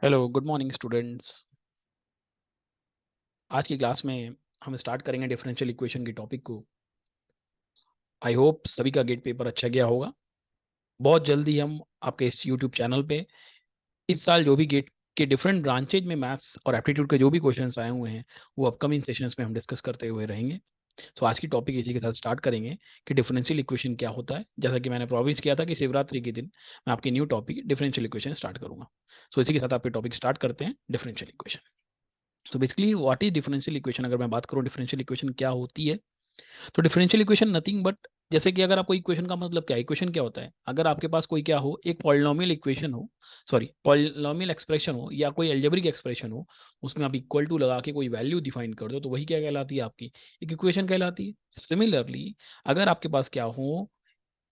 Hello good morning students. आज की class में हम स्टार्ट करेंगे डिफरेंशियल इक्वेशन की टॉपिक को। आई होप सभी का गेट पेपर अच्छा गया होगा। बहुत जल्दी हम आपके इस यूट्यूब चैनल पे इस साल जो भी गेट के डिफरेंट ब्रांचेज में मैथ्स और एप्टीट्यूड के जो भी क्वेश्चंस आए हुए हैं वो अपकमिंग सेशंस में हम डिस्कस करते हुए रहेंगे। तो आज की टॉपिक इसी के साथ स्टार्ट करेंगे कि डिफरेंशियल इक्वेशन क्या होता है। जैसा कि मैंने प्रॉमिस किया था कि शिवरात्रि के दिन मैं आपकी new topic differential equation start करूंगा। सो इसी के साथ आपके टॉपिक स्टार्ट करते हैं डिफरेंशियल इक्वेशन। तो basically what is differential equation, अगर मैं बात करूं डिफरेंशियल इक्वेशन क्या होती है, तो डिफरेंशियल इक्वेशन नथिंग बट, जैसे कि अगर आपको इक्वेशन का मतलब क्या है, इक्वेशन क्या होता है, अगर आपके पास कोई क्या हो, एक पॉलिनोमियल इक्वेशन हो, सॉरी पॉलिनोमियल एक्सप्रेशन हो या कोई एल्जेब्रिक एक्सप्रेशन हो, उसमें आप इक्वल टू लगा के कोई वैल्यू डिफाइन कर दो तो वही क्या कहलाती है, आपकी एक इक्वेशन कहलाती है। सिमिलरली अगर आपके पास क्या हो,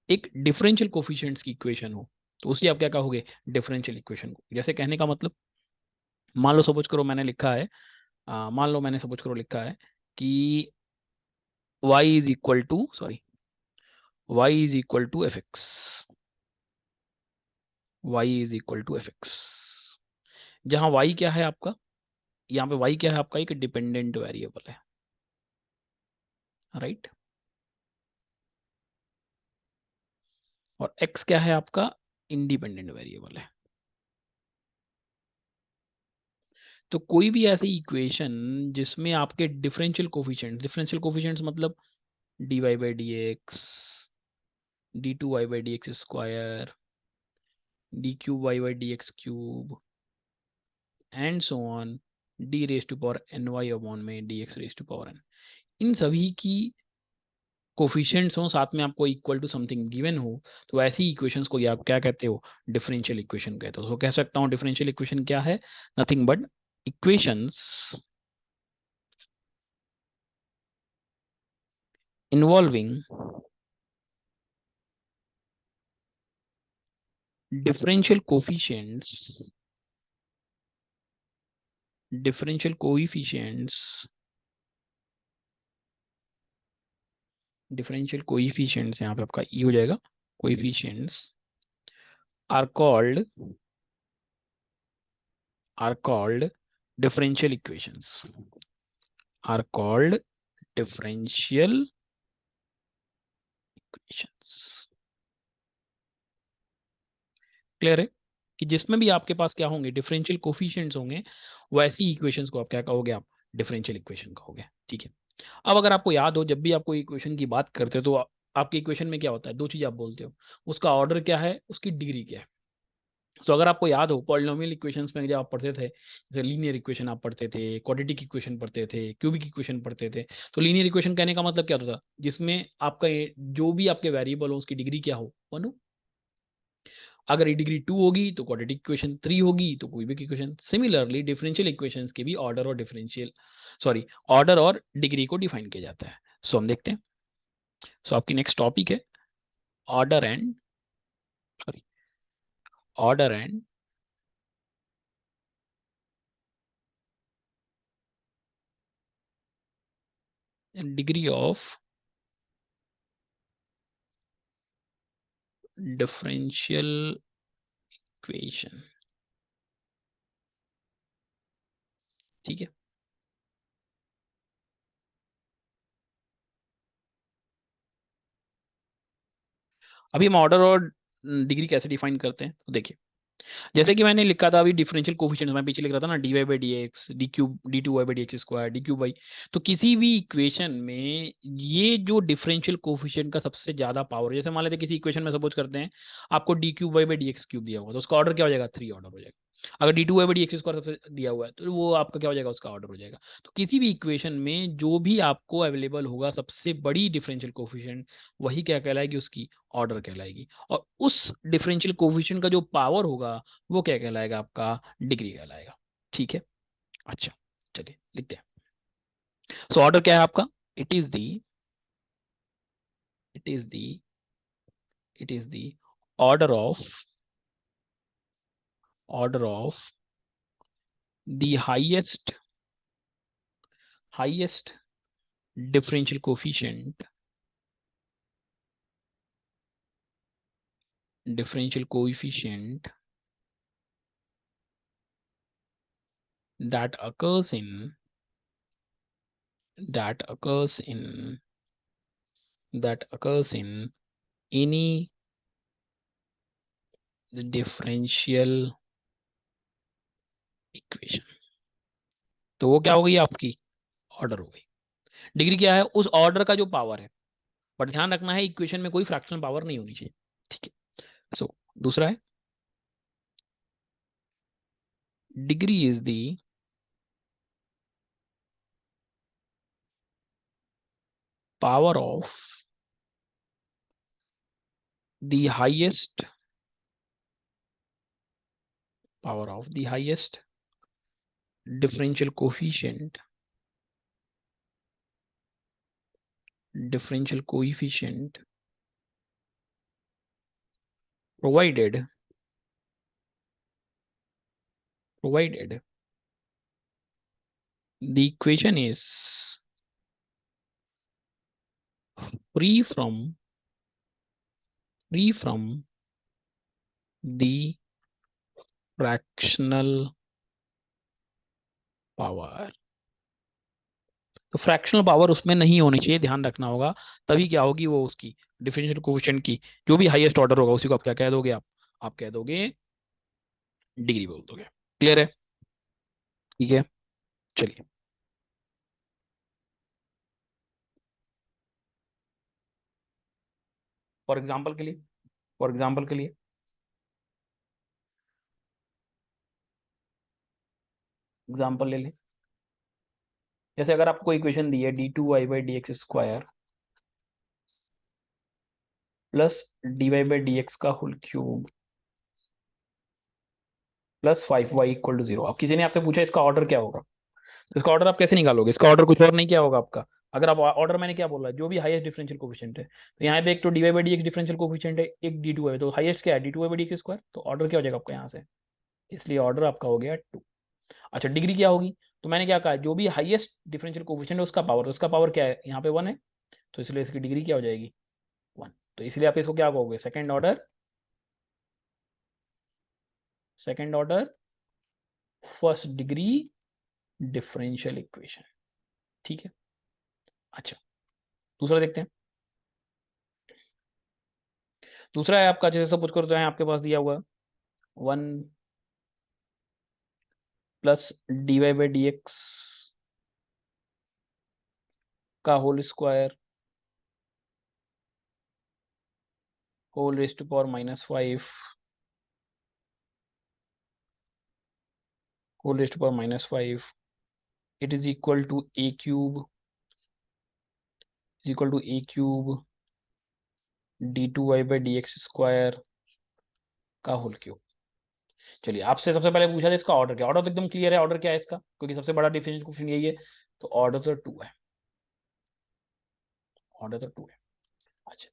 एक डिफरेंशियल कोफिशिएंट्स की इक्वेशन हो, तो उसी आप क्या कहोगे, डिफरेंशियल इक्वेशन को। जैसे कहने का मतलब, मान लो सपोज करो मैंने लिखा है, मान लो मैंने सपोज करो लिखा है कि y is equal to, sorry, y is equal to f x, y is equal to f x, जहां y क्या है आपका, यहाँ पे y क्या है आपका, एक डिपेंडेंट वेरिएबल है, राइट। और x क्या है आपका, इंडिपेंडेंट वेरिएबल है। तो कोई भी ऐसी इक्वेशन जिसमें आपके डिफरेंशियल कोफिशिएंट्स मतलब dy by D x, D two Y by D x square, D cube Y by D x cube and so on, D raise to power N Y upon में D X raise to power N, इन सभी की coefficients हो, साथ में आपको equal to something given हो, तो ऐसी इक्वेशंस को आप क्या कहते हो, डिफरेंशियल इक्वेशन कहते हो। तो कह सकता हूँ डिफरेंशियल इक्वेशन क्या है, nothing but equations involving differential coefficients, differential coefficients, differential coefficients यहाँ पे आपका ई हो जाएगा, coefficients are called, are called differential equations, are called differential equations। Clear है कि जिसमें भी आपके पास क्या होंगे, डिफरेंशियल कोफिशिएंट्स होंगे, वैसी इक्वेशंस को आप क्या कहोगे, आप डिफरेंशियल इक्वेशन कहोगे। ठीक है। अब अगर आपको याद हो, जब भी आपको इक्वेशन की बात करते हो तो आपके इक्वेशन में क्या होता है, दो चीज आप बोलते हो, उसका ऑर्डर क्या है, उसकी डिग्री क्या है। तो अगर आपको याद हो पॉलिनोमियल इक्वेशंस में जब आप पढ़ते थे, जैसे लीनियर इक्वेशन आप पढ़ते थे, क्वाड्रेटिक इक्वेशन पढ़ते थे, क्यूबिक इक्वेशन पढ़ते थे, तो लीनियर इक्वेशन कहने का मतलब क्या होता था, जिसमें आपका जो भी आपके वेरिएबल हो उसकी डिग्री क्या हो, वन हो। अगर ये डिग्री टू होगी तो क्वाड्रेटिक इक्वेशन, थ्री होगी तो cubic equation. Similarly differential equations के भी ऑर्डर और डिफरेंशियल, सॉरी, ऑर्डर और डिग्री को डिफाइन किया जाता है। सो हम देखते हैं। सो आपकी नेक्स्ट टॉपिक है order and, sorry, order and degree of differential equation. ठीक है। अभी हम ऑर्डर और डिग्री कैसे डिफाइन करते हैं, तो देखिए, जैसे कि मैंने लिखा था अभी डिफरेंशियल कोफिशिएंट्स, मैं पीछे लिख रहा था ना, d Y by D x, d cube, d two Y by D x square, D cube y. तो किसी भी इक्वेशन में ये जो डिफरेंशियल कोफिशिएंट का सबसे ज्यादा पावर, जैसे मान लेते हैं किसी इक्वेशन में सपोज करते हैं आपको d cube Y by D x cube दिया हुआ, तो उसका ऑर्डर क्या हो जाएगा, थ्री ऑर्डर हो जाएगा। अगर d two Y by D x square सबसे दिया हुआ है तो वो आपका क्या हो जाएगा, उसका ऑर्डर हो जाएगा। तो किसी भी इक्वेशन में जो भी आपको अवेलेबल होगा सबसे बड़ी डिफरेंशियल कोफिशिएंट, वही क्या कहलाएगी, उसकी ऑर्डर कहलाएगी। और उस डिफरेंशियल कोफिशिएंट का जो पावर होगा वो क्या कहलाएगा, आपका डिग्री कहलाएगा। ठीक है। अच्छा, चलिए लिखते हैं। सो ऑर्डर क्या है आपका, it is the, it is the, it is the order of, order of the highest, highest differential coefficient, differential coefficient that occurs in that occurs in that occurs in any differential equation. तो वो क्या हो गई आपकी, order हो गई। Degree क्या है, उस ऑर्डर का जो पावर है, बट ध्यान रखना है इक्वेशन में कोई फ्रैक्शनल पावर नहीं होनी चाहिए, ठीक है। सो दूसरा है, degree is the power of the highest differential coefficient provided the equation is free from the fractional power. तो फ्रैक्शनल पावर उसमें नहीं होनी चाहिए, ध्यान रखना होगा। तभी क्या होगी, वो उसकी डिफरेंशियल कोएफिशिएंट की जो भी हाईएस्ट ऑर्डर होगा उसी को आप क्या कह दोगे, आप कह दोगे डिग्री बोल दोगे। क्लियर है, ठीक है। चलिए, फॉर एग्जाम्पल के लिए एग्जाम्पल ले लें। जैसे अगर आपको इक्वेशन दी है d2y/dx² प्लस dy/dx का होल क्यूब प्लस 5y = 0। अब किसी ने आपसे पूछा इसका ऑर्डर क्या होगा, तो इसका ऑर्डर आप कैसे निकालोगे? इसका ऑर्डर कुछ और नहीं क्या होगा आपका। अगर आप ऑर्डर, मैंने क्या बोला, जो भी हाईएस्ट डिफरेंशियल कोएफिशिएंट है, तो यहाँ पे एक तो dy/dx डिफरेंशियल कोएफिशिएंट है, एक d2 है, तो हाईएस्ट क्या है, d2/dx²। तो ऑर्डर क्या हो जाएगा आपका यहाँ से, इसलिए ऑर्डर आपका हो गया 2। अच्छा, डिग्री क्या होगी, तो मैंने क्या कहा, जो भी हाईएस्ट डिफरेंशियल कोएफिशिएंट है उसका पावर, तो उसका पावर क्या है, यहाँ पे 1 है, तो इसलिए इसकी डिग्री क्या हो जाएगी, 1। तो इसलिए आप इसको क्या कहोगे, second order first degree differential equation, ठीक है। अच्छा, दूसरा देखते हैं। दूसरा है आपका, जैसे सपोज करो तो है आपके पास दिया हुआ 1 प्लस dy/dx का whole square whole raise to power -5 whole raise to power -5 it is equal to a³ d2y/dx² का होल क्यूब। चलिए, आपसे सबसे पहले पूछा था इसका ऑर्डर क्या, ऑर्डर तो एकदम क्लियर है, ऑर्डर क्या है इसका, क्योंकि सबसे बड़ा डिफरेंशियल कोएफिशिएंट यही है, तो ऑर्डर तो 2 है, ऑर्डर तो 2 है। अच्छा,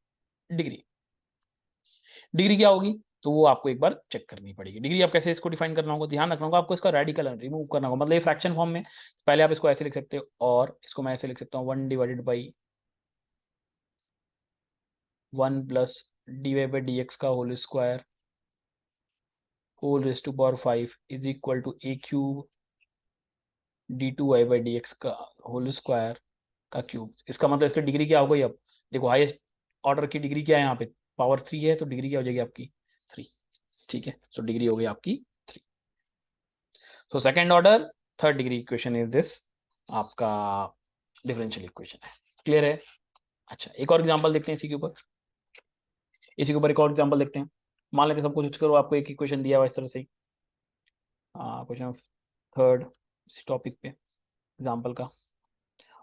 डिग्री डिग्री क्या होगी, तो वो आपको एक बार चेक करनी पड़ेगी। डिग्री आप कैसे इसको डिफाइन करना होगा, ध्यान रखना होगा आपको, इसका रेडिकल रिमूव करना होगा, मतलब ये फ्रैक्शन फॉर्म में। पहले आप इसको ऐसे लिख सकते हो, और इसको मैं ऐसे लिख सकता हूँ 1/1 प्लस dy/dx का whole square whole raise to power 5 is equal to a³ d2y/dx का होल स्क्वायर का क्यूब। इसका मतलब इसकी डिग्री क्या हो गई, अब देखो हाईएस्ट ऑर्डर की डिग्री क्या है, यहाँ पे पावर 3 है, तो डिग्री क्या हो जाएगी आपकी 3, ठीक है। तो डिग्री हो गई आपकी 3। तो second order third degree equation is this, आपका डिफरेंशियल इक्वेशन है। क्लियर है। अच्छा, एक और एग्जांपल देखते हैं इसी के ऊपर एक और एग्जांपल देखते हैं। मान लेते हैं सब कुछ करो, आपको एक इक्वेशन दिया हुआ इस तरह से ही, क्वेश्चन थर्ड इस टॉपिक पे एग्जांपल का।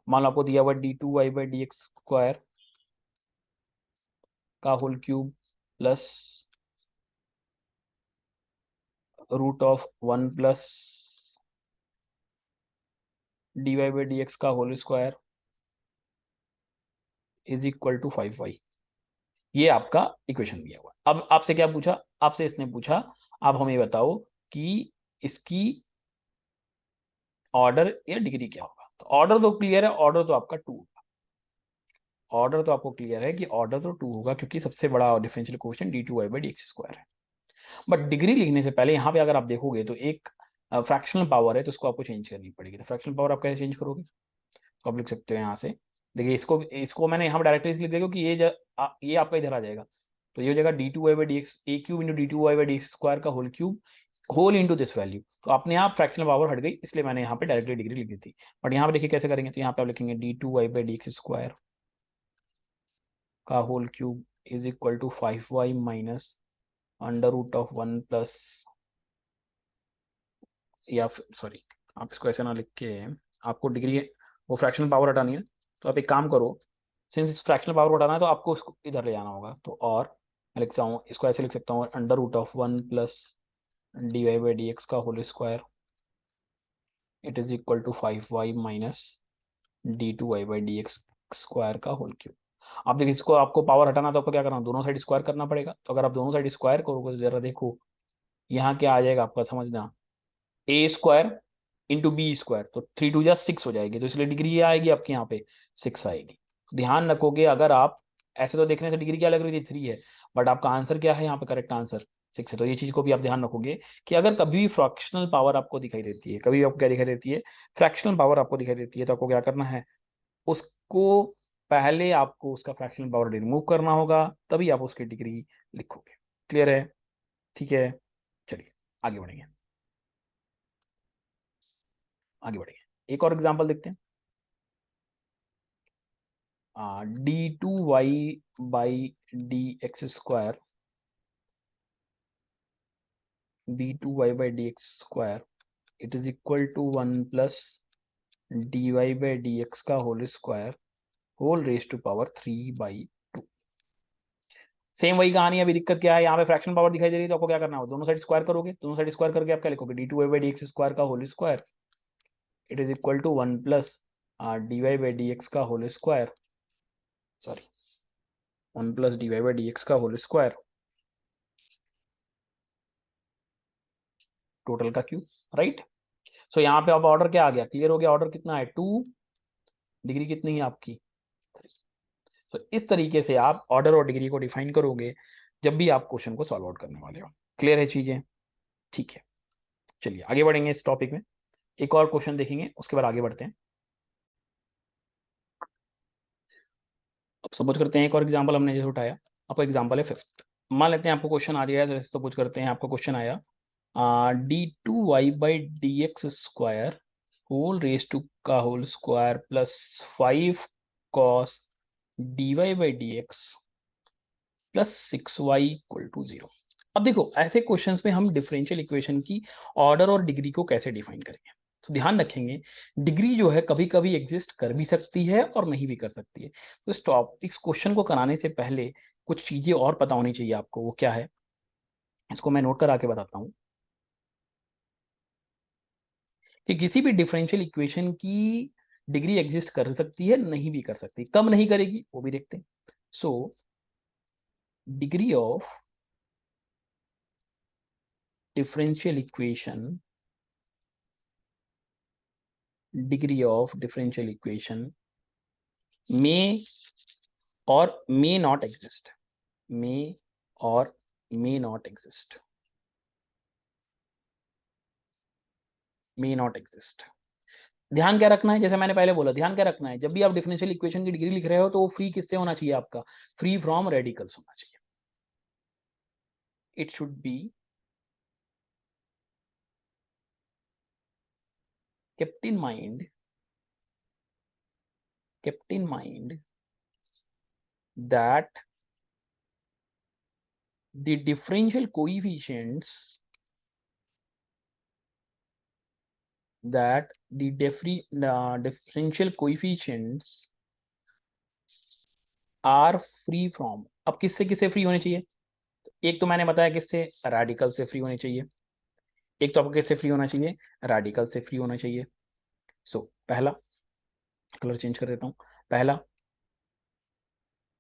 मान लो आपको दिया हुआ d2y/dx² का whole cube plus √1 plus dy/dx का whole square is equal to 5y। ये आपका इक्वेशन दिया हुआ। अब आपसे क्या पूछा, आपसे इसने पूछा आप हमें बताओ कि इसकी ऑर्डर या डिग्री क्या होगा। तो ऑर्डर तो क्लियर है, ऑर्डर तो आपका 2 होगा। ऑर्डर तो आपको क्लियर है कि ऑर्डर तो 2 होगा, क्योंकि सबसे बड़ा डिफरेंशियल कोएफिशिएंट d2y/dx² है। बट डिग्री लिखने से पहले यहाँ पे अगर आप देखोगे तो एक फ्रैक्शनल पावर है तो उसको आपको चेंज करनी पड़ेगी। तो फ्रैक्शनल पावर आप कैसे चेंज करोगे? तो आप लिख सकते हो यहाँ से, देखिए इसको इसको मैंने यहाँ पर डायरेक्टली इसलिए देखो कि ये आपका इधर आ जाएगा, तो ये हो जाएगा D two Y by D X A cube into D two Y by D square का whole cube whole into this value. तो अपने आप फ्रैक्शनल पावर हट गई, इसलिए मैंने यहाँ पे डायरेक्टली डिग्री लिख दी थी। बट यहाँ पे देखिए कैसे करेंगे, तो यहाँ पे आप लिखेंगे D two Y by D x square का whole cube is equal to 5y minus under root of 1 plus, या सॉरी आप इसको ऐसे ना लिख के, आपको डिग्री वो फ्रैक्शनल पावर हटानी है, तो आप एक काम करो, सिंस इस फ्रैक्शनल पावर हटाना है तो आपको उसको इधर ले जाना होगा। तो और मैं लिखता हूँ इसको ऐसे लिख सकता हूँ, under root of 1 plus D Y by D x का whole square it is equal to 5y minus D two Y by D x square का होल क्यूब। अब देखिए इसको आपको पावर हटाना तो आपको क्या करना, दोनों साइड स्क्वायर करना पड़ेगा। तो अगर आप दोनों साइड स्क्वायर करोगे तो जरा देखो यहाँ क्या आ जाएगा आपका, समझना, ए स्क्वायर इंटू बी स्क्वायर, तो 3 2 जा 6 हो जाएगी, तो इसलिए डिग्री ये आएगी आपके यहाँ पे 6 आएगी। ध्यान रखोगे, अगर आप ऐसे तो देखने से डिग्री क्या लग रही थी 3 है, बट आपका आंसर क्या है यहाँ पे, करेक्ट आंसर 6 है। तो ये चीज को भी आप ध्यान रखोगे कि अगर कभी भी फ्रैक्शनल पावर आपको दिखाई देती है, कभी भी आपको क्या दिखाई देती है, फ्रैक्शनल पावर आपको दिखाई देती है, तो आपको क्या करना है, उसको पहले आपको उसका फ्रैक्शनल पावर रिमूव करना होगा, तभी आप उसकी डिग्री लिखोगे। क्लियर है? ठीक है, चलिए आगे बढ़ेंगे, आगे बढ़ेंगे, एक और एग्जांपल देखते हैं। D two Y by D x square, D two Y by D x square it is equal to 1 plus D Y by D x का whole square whole raise to power 3/2। Same वही कहानी है, अभी दिक्कत क्या है, यहाँ पे फ्रैक्शन पावर दिखाई दे रही है, तो आपको क्या करना होगा, दोनों साइड स्क्वायर करोगे, दोनों साइड स्क्वायर करके आप क्या लिखोगे, D two Y by D x square का whole square it is equal to 1 plus D Y by D x का whole square, sorry 1 plus D Y by D x का whole square total का cube, right. So यहाँ पे अब order क्या आ गया, clear हो गया, ऑर्डर कितना है 2, डिग्री कितनी है आपकी 3। तो इस तरीके से आप ऑर्डर और डिग्री को डिफाइन करोगे जब भी आप क्वेश्चन को सॉल्व आउट करने वाले हो। क्लियर है चीजें? ठीक है, चलिए आगे बढ़ेंगे इस टॉपिक में, एक और क्वेश्चन देखेंगे उसके बाद आगे बढ़ते हैं। अब सपोज करते हैं एक और एग्जांपल हमने जैसे उठाया, आपका एग्जांपल है 5th, मान लेते हैं आपको क्वेश्चन आ गया है, जैसे सपोज करते हैं आपका क्वेश्चन आया D two Y by D x square whole raise to का whole square plus 5 cos D Y by D x plus 6y equal to 0। अब देखो ऐसे क्वेश्चंस में हम डिफरेंशियल इक्वेशन की ऑर्डर और डिग्री को कैसे डिफाइन करेंगे, तो ध्यान रखेंगे डिग्री जो है कभी कभी एग्जिस्ट कर भी सकती है और नहीं भी कर सकती है। तो इस क्वेश्चन को कराने से पहले कुछ चीजें और पता होनी चाहिए आपको, वो क्या है इसको मैं नोट करा के बताता हूँ, कि किसी भी डिफरेंशियल इक्वेशन की डिग्री एग्जिस्ट कर सकती है, नहीं भी कर सकती, कब नहीं करेगी वो भी देखते हैं। So degree of differential equation, degree of differential equation may or may not exist, may or may not exist, may not exist। ध्यान क्या रखना है, जैसे मैंने पहले बोला, ध्यान क्या रखना है, जब भी आप डिफरेंशियल इक्वेशन की डिग्री लिख रहे हो तो वो फ्री किससे होना चाहिए, आपका फ्री फ्रॉम रेडिकल्स होना चाहिए। It should be kept in mind, kept in mind that the differential coefficients, that the differential coefficients are free from. अब किससे किससे फ्री होने चाहिए, एक तो मैंने बताया किससे, रेडिकल से फ्री होने चाहिए, एक तो आपको किससे फ्री होना चाहिए, रेडिकल से फ्री होना चाहिए। सो पहला, कलर चेंज कर देता हूं, पहला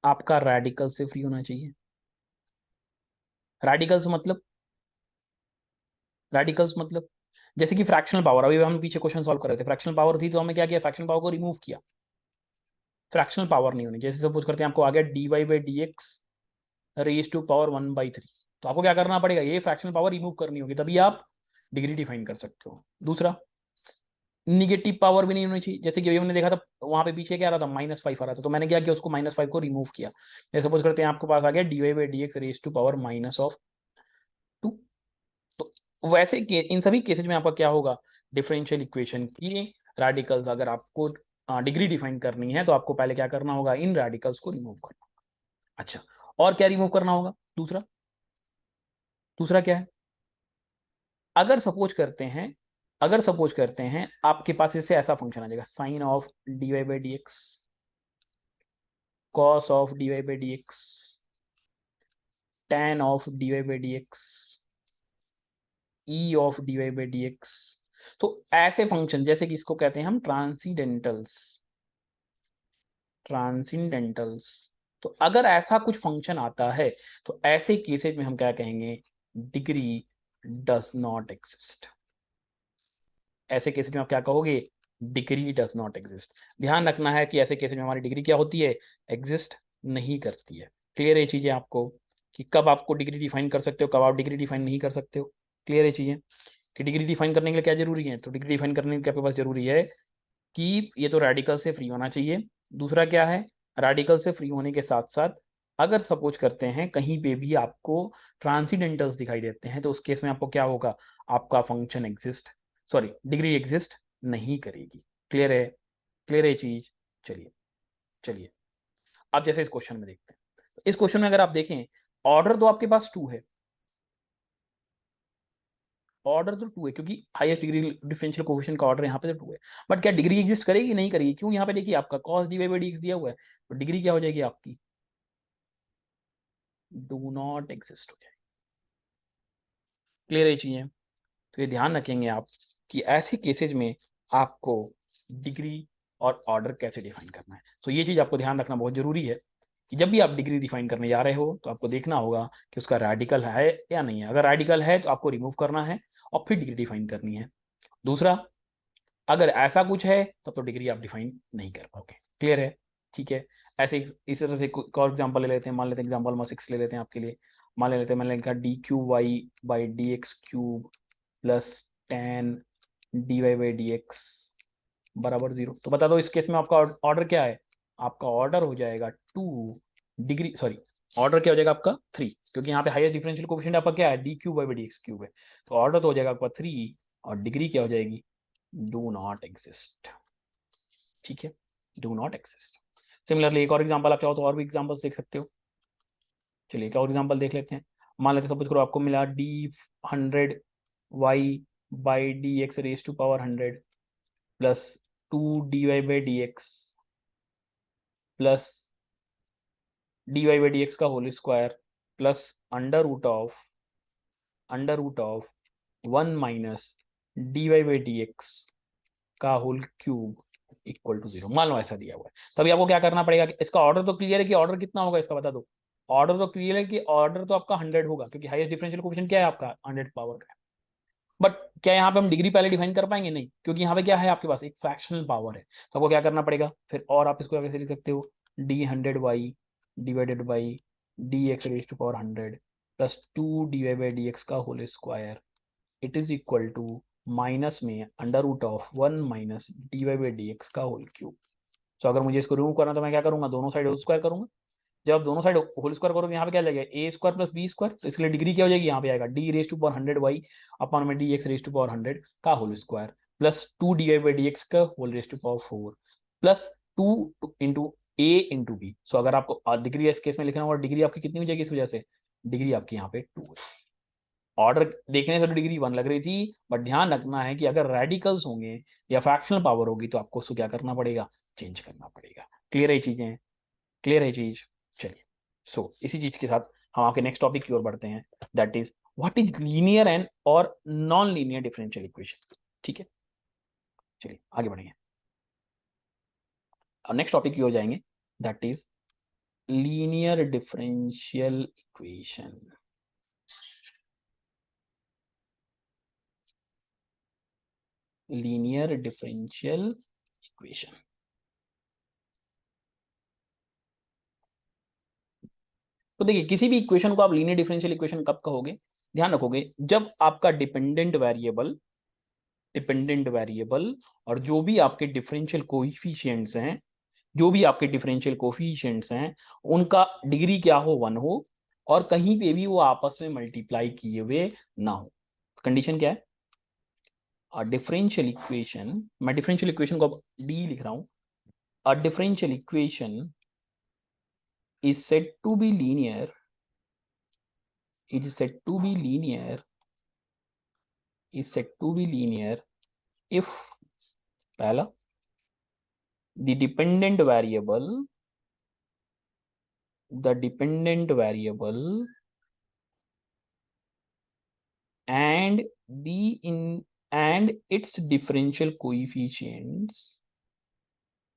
आपका रेडिकल से फ्री होना चाहिए। रेडिकल्स मतलब, रेडिकल्स मतलब जैसे कि फ्रैक्शनल पावर, अभी हम पीछे क्वेश्चन सॉल्व कर रहे थे, फ्रैक्शनल पावर थी तो हमने क्या किया, फ्रैक्शनल पावर को रिमूव किया, फ्रैक्शनल पावर नहीं होनी। जैसे सपोज करते हैं आपको आ गया d Y by D x raise to power 1/3, तो आपको क्या करना पड़ेगा, ये फ्रैक्शनल पावर रिमूव करनी होगी, तभी आप डिग्री डिफाइन कर सकते हो। दूसरा, निगेटिव पावर भी नहीं होनी चाहिए। जैसे कि अभी हमने देखा था वहां पे पीछे क्या आ रहा था, -5 आ रहा था, तो मैंने क्या किया, उसको -5 को रिमूव किया। जैसे सपोज करते हैं आपके पास आ गया dy/dx रेज टू पावर -2। तो वैसे इन सभी केसेज में आपका क्या होगा, डिफरेंशियल इक्वेशन की रेडिकल्स अगर आपको डिग्री डिफाइन करनी है तो आपको पहले क्या करना होगा, इन रेडिकल्स को रिमूव करना। अच्छा, और क्या रिमूव करना होगा, दूसरा, दूसरा क्या है, अगर सपोज करते हैं, अगर सपोज करते हैं आपके पास इससे ऐसा फंक्शन आ जाएगा, sine of dy/dx, cos of dy/dx, tan of dy/dx, e of dy/dx। तो ऐसे फंक्शन जैसे कि इसको कहते हैं हम ट्रांसीडेंटल्स, ट्रांसीडेंटल्स। तो अगर ऐसा कुछ फंक्शन आता है तो ऐसे केसेज में हम क्या कहेंगे, डिग्री डज नॉट एग्जिस्ट। ऐसे केसेज में आप क्या कहोगे, डिग्री डज नॉट एग्जिस्ट। ध्यान रखना है कि ऐसे केसेज में हमारी डिग्री क्या होती है, एग्जिस्ट नहीं करती है। क्लियर है ये चीजें आपको, कि कब आपको डिग्री डिफाइन कर सकते हो, कब आप डिग्री डिफाइन नहीं कर सकते हो। क्लियर है चीजें, कि डिग्री डिफाइन करने के लिए क्या जरूरी है, तो डिग्री डिफाइन करने के लिए आपके पास जरूरी है कि ये तो रेडिकल से फ्री होना चाहिए। दूसरा क्या है, रेडिकल से फ्री होने के साथ साथ अगर सपोज करते हैं कहीं पे भी आपको ट्रांसीडेंटल्स दिखाई देते हैं तो उस केस में आपको क्या होगा, आपका function exist, sorry degree exist नहीं करेगी। क्लियर है, क्लियर है चीज। चलिए, चलिए, अब जैसे इस क्वेश्चन में देखते हैं, इस क्वेश्चन में अगर आप देखें, ऑर्डर तो आपके पास 2 है, ऑर्डर तो 2 है क्योंकि हाईएस्ट डिग्री डिफरेंशियल कोएफिशिएंट का ऑर्डर यहाँ पे तो 2 है। बट क्या डिग्री एग्जिस्ट करेगी, नहीं करेगी, क्यों, यहाँ पे देखिए आपका cos dy/dx दिया हुआ है, तो डिग्री क्या हो जाएगी आपकी, डू नॉट एग्जिस्ट हो जाएगी। क्लियर है चीजें, तो ये ध्यान रखेंगे आप कि ऐसे केसेज में आपको डिग्री और ऑर्डर कैसे डिफाइन करना है। तो ये चीज आपको ध्यान रखना बहुत जरूरी है कि जब भी आप डिग्री डिफाइन करने जा रहे हो तो आपको देखना होगा कि उसका रेडिकल है या नहीं है। अगर रेडिकल है तो आपको रिमूव करना है और फिर डिग्री डिफाइन करनी है। दूसरा, अगर ऐसा कुछ है तब तो डिग्री आप डिफाइन नहीं कर पाओगे। क्लियर है, ठीक है। ऐसे इस तरह से एक और एग्जांपल ले लेते हैं, मान लेते हैं एग्जांपल नंबर 6 ले लेते हैं आपके लिए। मान लेते हैं, मैंने लिखा dqy/dx³ प्लस tan dy/dx बराबर 0। तो बता दो इस केस में आपका ऑर्डर क्या है, आपका ऑर्डर हो जाएगा 2 डिग्री, सॉरी, ऑर्डर क्या हो जाएगा आपका 3, क्योंकि यहाँ पे हाईएस्ट डिफरेंशियल कोएफिशिएंट आपका क्या है, d³/dx³ है। तो ऑर्डर तो हो जाएगा आपका 3 और डिग्री क्या हो जाएगी, डू नॉट एग्जिस्ट। ठीक है, डू नॉट एग्जिस्ट। सिमिलरली एक और एग्जांपल आप चाहो तो और भी एग्जांपल्स देख सकते हो। चलिए एक और एग्जांपल देख लेते हैं। मान लेते सपोज करो आपको मिला d100y/dx⁻100 plus 2dy/dx plus dy/dx का whole square plus under root of 1 minus dy/dx का होल क्यूब इक्वल टू 0। मान लो ऐसा दिया हुआ है, तभी आपको क्या करना पड़ेगा कि इसका ऑर्डर तो क्लियर है कि ऑर्डर कितना होगा इसका बता दो। ऑर्डर तो क्लियर है कि ऑर्डर तो आपका 100 होगा क्योंकि हाईएस्ट डिफरेंशियल कोएफिशिएंट क्या है आपका, 100 पावर का है। बट क्या यहाँ पे हम डिग्री पहले डिफाइन कर पाएंगे, नहीं, क्योंकि यहाँ पे क्या है आपके पास एक फ्रैक्शनल पावर है। तो आपको क्या करना पड़ेगा फिर, और आप इसको कैसे लिख सकते हो, d100y divided by dx⁻100 plus 2dy/dx का whole square, it is equal to minus में under root of 1 minus dy/dx का होल क्यूब। तो अगर मुझे इसको रिमूव करना तो मैं क्या करूंगा, दोनों साइड होल स्क्वायर करूंगा। जब आप दोनों साइड होल स्क्वायर करोगे यहाँ पे क्या लगेगा, a² प्लस b², तो इसके लिए डिग्री क्या हो जाएगी, यहाँ पे आएगा d⁻100y अपॉन में dx⁻100 का होल स्क्वायर प्लस 2dy/dx का whole raise to power 4 plus 2 into a into b। So अगर आपको डिग्री इस केस में लिखना होगा, डिग्री आपकी कितनी हो जाएगी इस वजह से, डिग्री आपकी यहाँ पे 2 है। ऑर्डर देखने से तो डिग्री 1 लग रही थी, बट ध्यान रखना है कि अगर रेडिकल्स होंगे या फ्रैक्शनल पावर होगी तो आपको उसको क्या करना पड़ेगा, चेंज करना पड़ेगा। क्लियर है चीजें, क्लियर है चीज। चलिए, सो इसी चीज के साथ हम आपके नेक्स्ट टॉपिक की ओर बढ़ते हैं, that is what is linear and और नॉन लीनियर डिफरेंशियल इक्वेशन। ठीक है, चलिए आगे बढ़ेंगे, अब नेक्स्ट टॉपिक की ओर जाएंगे, that is linear differential equation. Linear differential equation, तो देखिए किसी भी इक्वेशन को आप लीनियर डिफरेंशियल इक्वेशन कब कहोगे, ध्यान रखोगे जब आपका डिपेंडेंट वेरिएबल और जो भी आपके डिफरेंशियल कोएफिशिएंट्स हैं, जो भी आपके डिफरेंशियल कोएफिशिएंट्स हैं, उनका डिग्री क्या हो, 1 हो, और कहीं पे भी वो आपस में मल्टीप्लाई किए हुए ना हो। कंडीशन क्या है? डिफरेंशियल इक्वेशन, मैं डिफरेंशियल इक्वेशन को अब डी लिख रहा हूं। A differential equation is said to be linear, is said to be linear, is said to be linear if पहला the dependent variable, the dependent variable and the in and its differential coefficients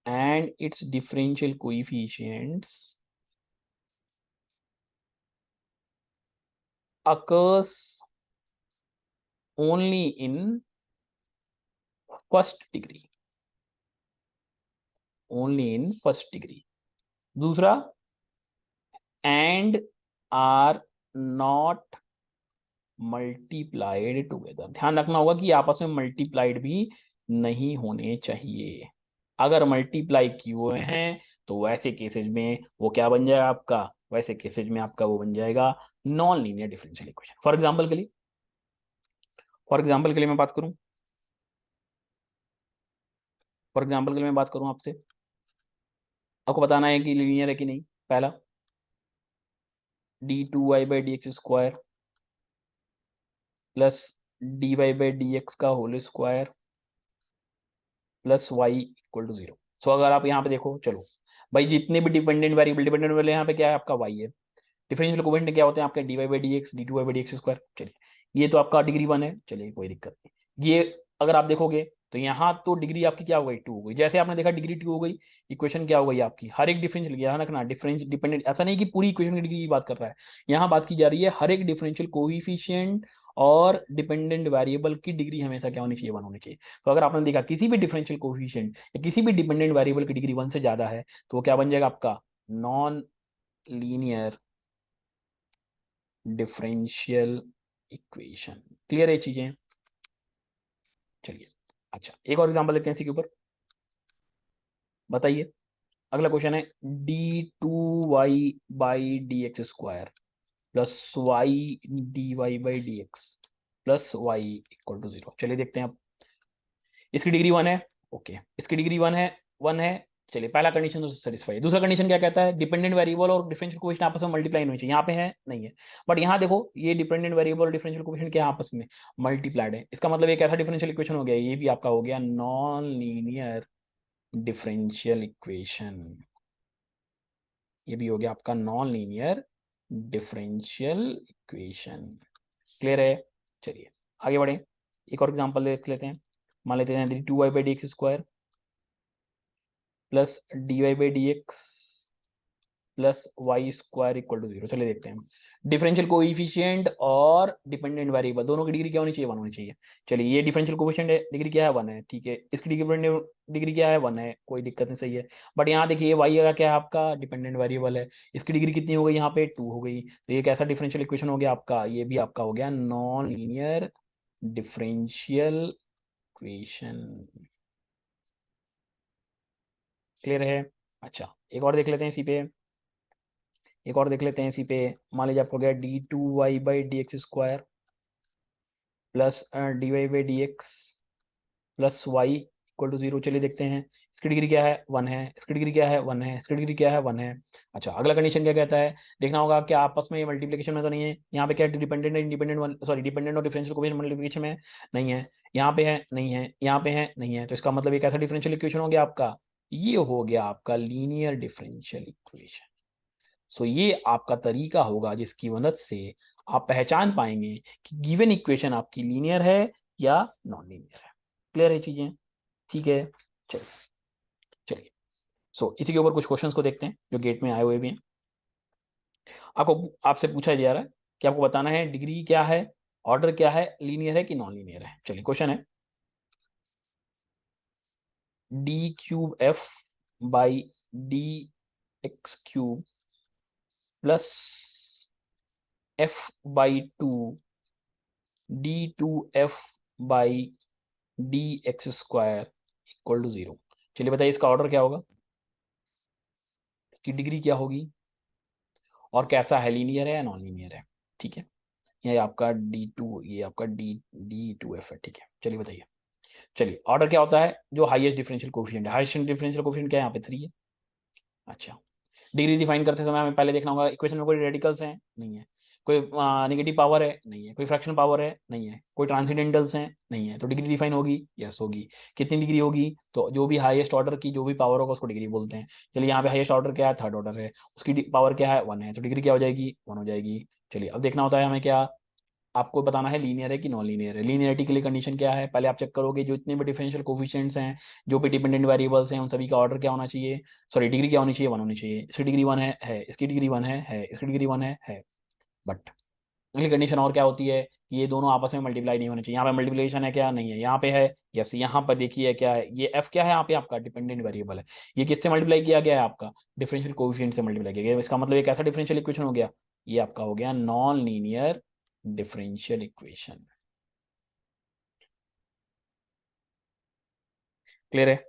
and its differential coefficients occurs only in first degree, only in first degree. दूसरा, and are not multiplied together. ध्यान रखना होगा कि आपस में multiplied भी नहीं होने चाहिए। अगर मल्टीप्लाई किए हुए हैं तो वैसे केसेज में वो क्या बन जाएगा आपका, वैसे केसेज में आपका वो बन जाएगा non linear differential equation. For example के लिए मैं बात करूं, आपसे, आपको बताना है कि लीनियर है कि नहीं। पहला, d2y/dx² प्लस dy/dx का होल स्क्वायर प्लस y = 0। सो अगर आप यहाँ पे देखो, चलो भाई, जितने भी डिपेंडेंट वेरिएबल यहाँ पे क्या है आपका y है। डिफरेंशियल कोएफिशिएंट क्या होते हैं आपके, dy/dx d2y/dx²। चलिए ये तो आपका डिग्री 1 है, चलिए कोई दिक्कत नहीं। ये अगर आप देखोगे तो यहाँ तो डिग्री आपकी क्या हो गई, 2 हो गई। जैसे आपने देखा डिग्री 2 हो गई, इक्वेशन क्या हो गई आपकी, हर एक डिफरेंशियल, ध्यान रखना डिफरेंस डिपेंडेंट, ऐसा नहीं कि पूरी इक्वेशन की डिग्री की बात कर रहा है, यहाँ बात की जा रही है हर एक डिफरेंशियल कोएफिशिएंट और डिपेंडेंट वेरिएबल की डिग्री हमेशा क्या होनी चाहिए, 1 होनी चाहिए। तो अगर आपने देखा किसी भी डिफरेंशियल कोएफिशिएंट या किसी भी डिपेंडेंट वेरिएबल की डिग्री 1 से ज्यादा है तो वो क्या बन जाएगा आपका, non linear differential equation. Clear है चीजें? चलिए, अच्छा एक और एग्जांपल देखते हैं इसी के ऊपर। बताइए, अगला क्वेश्चन है d2y/dx² plus y/dy/dx plus y = 0। चलिए देखते हैं अब। इसकी डिग्री 1 है, ओके, इसकी डिग्री 1 है। चलिए पहला कंडीशन तो सेटिस्फाई है। दूसरा कंडीशन क्या कहता है, डिपेंडेंट वेरिएबल और डिफरेंशियल कोएफिशिएंट आपस में मल्टीप्लाई होनी चाहिए। यहाँ पे है नहीं है, बट यहाँ देखो ये डिपेंडेंट वेरिएबल और डिफरेंशियल कोएफिशिएंट क्या आपस में मल्टीप्लाइड है। इसका मतलब एक ऐसा डिफरेंशियल इक्वेशन हो गया, ये भी आपका हो गया नॉन लीनियर डिफरेंशियल इक्वेशन। ये भी हो गया आपका non linear differential equation. Clear है? चलिए आगे बढ़े, एक और एग्जांपल देख लेते हैं। मान लेते हैं 2y/dx² plus dy/dx plus y² = 0। चलिए देखते हैं, डिफरेंशियल कोएफिशिएंट और डिपेंडेंट वेरिएबल दोनों की डिग्री क्या होनी चाहिए, 1 होनी चाहिए। चलिए ये डिफरेंशियल कोएफिशिएंट है, डिग्री क्या है, 1 है, ठीक है। इसकी डिग्री क्या है, 1 है, कोई दिक्कत नहीं, सही है। बट यहाँ देखिए y का क्या है आपका डिपेंडेंट वेरिएबल है, इसकी डिग्री कितनी हो गई यहाँ पे, 2 हो गई। तो ये कैसा डिफरेंशियल इक्वेशन हो गया आपका, ये भी आपका हो गया non linear differential equation. Clear है? अच्छा एक और देख लेते हैं इसी पे, मान लीजिए आपको गया d2y/dx² plus dy/dx plus y = 0। चलिए देखते हैं, इसकी डिग्री क्या है, 1 है, इसकी डिग्री क्या है, 1 है, इसकी डिग्री क्या है, 1 है। अच्छा अगला कंडीशन क्या कहता है, देखना होगा क्या आपस में मल्टीप्लिकेशन में तो नहीं है। यहाँ पे क्या dependent independent one, sorry dependent और डिफरेंशियल कोएफिशिएंट मल्टीप्लिकेशन में नहीं है, यहाँ पे है नहीं है, यहाँ पे है नहीं है। तो इसका मतलब एक ऐसा डिफरेंशियल इक्वेशन हो गया आपका, ये हो गया आपका लीनियर डिफरेंशियल इक्वेशन। सो ये आपका तरीका होगा जिसकी मदद से आप पहचान पाएंगे कि गिवन इक्वेशन आपकी लीनियर है या नॉन लीनियर है। क्लियर है चीजें? ठीक है, चलिए चलिए। सो इसी के ऊपर कुछ क्वेश्चंस को देखते हैं जो गेट में आए हुए भी हैं। आपको आपसे पूछा जा रहा है कि आपको बताना है डिग्री क्या है, ऑर्डर क्या है, लीनियर है कि नॉन लीनियर है। चलिए क्वेश्चन है d³ f/dx³ plus f/2 d2f by D x square equal to 0। चलिए बताइए इसका ऑर्डर क्या होगा, इसकी डिग्री क्या होगी, और कैसा है, लीनियर है या नॉन लीनियर है। ठीक है, ये आपका d2, ये आपका d2f है। ठीक है, चलिए बताइए। चलिए ऑर्डर क्या होता है, जो हाईएस्ट डिफरेंशियल कोफिशिएंट है, हाईएस्ट डिफरेंशियल कोफिशिएंट क्या है, यहाँ पे 3 है। अच्छा, डिग्री डिफाइन करते समय हमें पहले देखना होगा इक्वेशन में कोई रेडिकल्स हैं, नहीं है, कोई नेगेटिव पावर है, नहीं है, कोई फ्रैक्शनल पावर है, नहीं है, कोई ट्रांसेंडेंटल्स हैं, नहीं है, तो डिग्री डिफाइन होगी, यस होगी। कितनी डिग्री होगी, तो जो भी हाईएस्ट ऑर्डर की जो भी पावर होगा उसको डिग्री बोलते हैं। चलिए यहाँ पे हाईएस्ट ऑर्डर क्या है, थर्ड ऑर्डर है, उसकी पावर क्या है, 1 है, तो डिग्री क्या हो जाएगी, 1 हो जाएगी। चलिए अब देखना होता है हमें क्या, आपको बताना है लीनियर है कि नॉन लीनियर है। लीनियरिटी के लिए कंडीशन क्या है, पहले आप चेक करोगे जो इतने भी डिफरेंशियल कोफिशिएंट्स हैं, जो भी डिपेंडेंट वेरिएबल्स हैं, उन सभी का ऑर्डर क्या होना चाहिए, सॉरी डिग्री क्या होनी चाहिए, 1 होनी चाहिए। इसकी डिग्री 1 है, इसकी डिग्री 1 है, इसकी डिग्री 1 है। बट अगली कंडीशन और क्या होती है कि ये दोनों आपस में मल्टीप्लाई नहीं होने चाहिए। यहाँ पे मल्टीप्लिकेशन है क्या, नहीं है, यहाँ पे है, यस, यहाँ पर देखिए क्या है, ये एफ क्या है, यहाँ पे आपका डिपेंडेंट वेरिएबल है। ये किससे मल्टीप्लाई किया गया है, आपका डिफरेंशियल कोएफिशिएंट से मल्टीप्लाई किया गया है। इसका मतलब ये कैसा डिफरेंशियल इक्वेशन हो गया, ये आपका हो गया non linear differential equation. Clear है।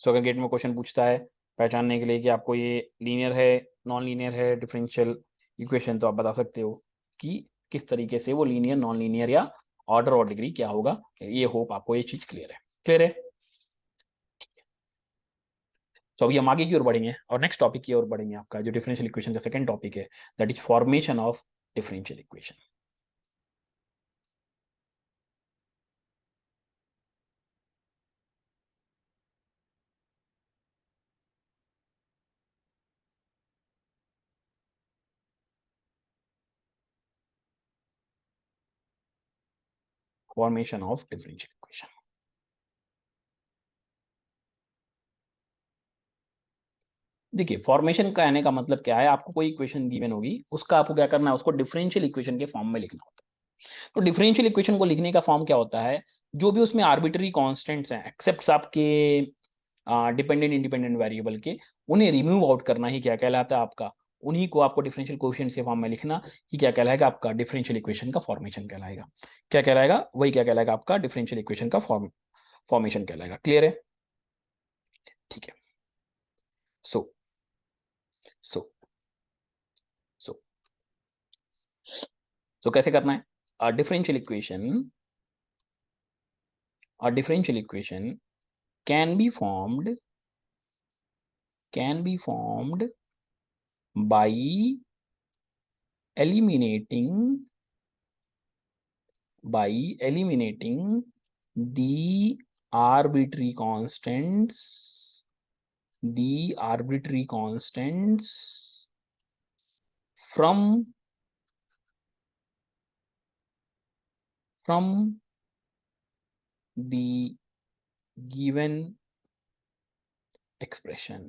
सो अगर गेट में क्वेश्चन पूछता है पहचानने के लिए कि आपको ये लीनियर है, नॉन लीनियर है डिफरेंशियल इक्वेशन, तो आप बता सकते हो कि किस तरीके से वो लीनियर, नॉन लीनियर या ऑर्डर और डिग्री क्या होगा। ये होप आपको ये चीज क्लियर है। क्लियर है। तो अभी हम आगे की ओर बढ़ेंगे और नेक्स्ट टॉपिक की ओर बढ़ेंगे, आपका जो डिफरेंशियल इक्वेशन का सेकंड टॉपिक है, that is formation of differential equation. Formation of differential equation, देखिए फॉर्मेशन का आने का मतलब क्या है, आपको कोई इक्वेशन गिवन होगी, उसका आपको क्या करना है, उसको डिफरेंशियल इक्वेशन के फॉर्म में लिखना होता है। तो डिफरेंशियल इक्वेशन को लिखने का फॉर्म क्या होता है, जो भी उसमें आर्बिटरी कांस्टेंट्स हैं एक्सेप्ट आपके डिपेंडेंट इंडिपेंडेंट वेरिएबल के, उन्हें रिमूव आउट करना ही क्या कहलाता है आपका, उन्हीं को आपको डिफरेंशियल कोएफिशिएंट्स के फॉर्म में लिखना ही क्या कहलाएगा, आपका डिफरेंशियल इक्वेशन का फॉर्मेशन कहलाएगा। क्या कहलाएगा, वही क्या कहलाएगा, आपका डिफरेंशियल इक्वेशन का फॉर्मेशन कहलाएगा। क्लियर है। ठीक है। सो सो सो सो कैसे करना है, differential equation, a differential equation can be formed by eliminating the arbitrary constants from the given expression।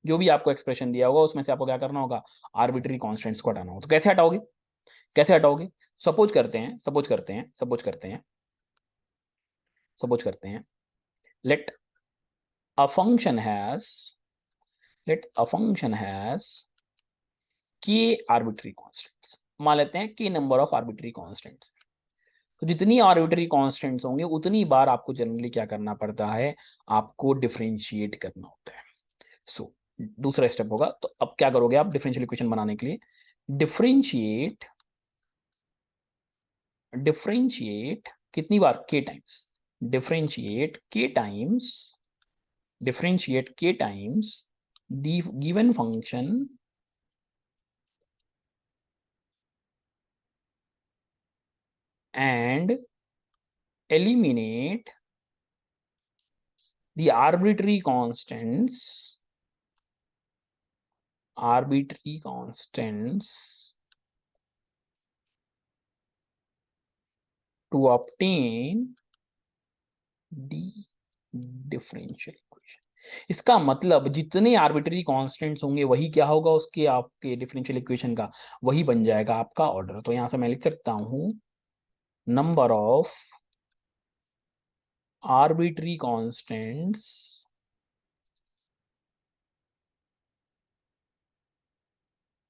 जो भी आपको एक्सप्रेशन दिया होगा उसमें से आपको क्या करना होगा, आर्बिट्री कॉन्स्टेंट्स को हटाना होगा। तो कैसे हटाओगे, कैसे हटाओगे, सपोज करते हैं, लेट अ फंक्शन हैज के आर्बिट्री कांस्टेंट्स। मान लेते हैं के नंबर ऑफ आर्बिट्री कांस्टेंट्स। तो जितनी आर्बिट्री कांस्टेंट्स होंगे उतनी बार आपको जनरली क्या करना पड़ता है, आपको डिफरेंशिएट करना होता है। सो दूसरा स्टेप होगा, तो अब क्या करोगे आप डिफरेंशियल इक्वेशन बनाने के लिए, डिफरेंशिएट डिफरेंशिएट कितनी बार, के टाइम्स, डिफरेंशिएट के टाइम्स डिफरेंशिएट के times the given function and eliminate the arbitrary constants to obtain the differential equation। इसका मतलब जितने आर्बिट्री कांस्टेंट्स होंगे वही क्या होगा, उसके आपके डिफरेंशियल इक्वेशन का वही बन जाएगा आपका ऑर्डर। तो यहां से मैं लिख सकता हूं, number of arbitrary constants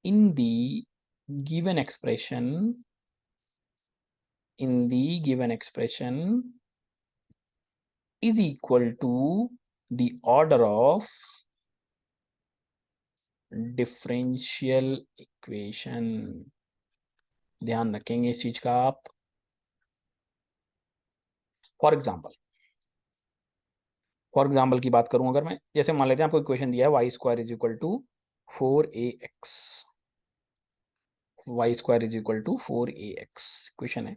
in the given expression in the given expression is equal to the order of differential equation. ध्यान रखेंगे इस चीज का आप। फॉर एग्जाम्पल की बात करूं अगर मैं, जैसे मान लेते हैं आपको इक्वेशन दिया है y square is equal to 4ax, y square is equal to 4ax question है।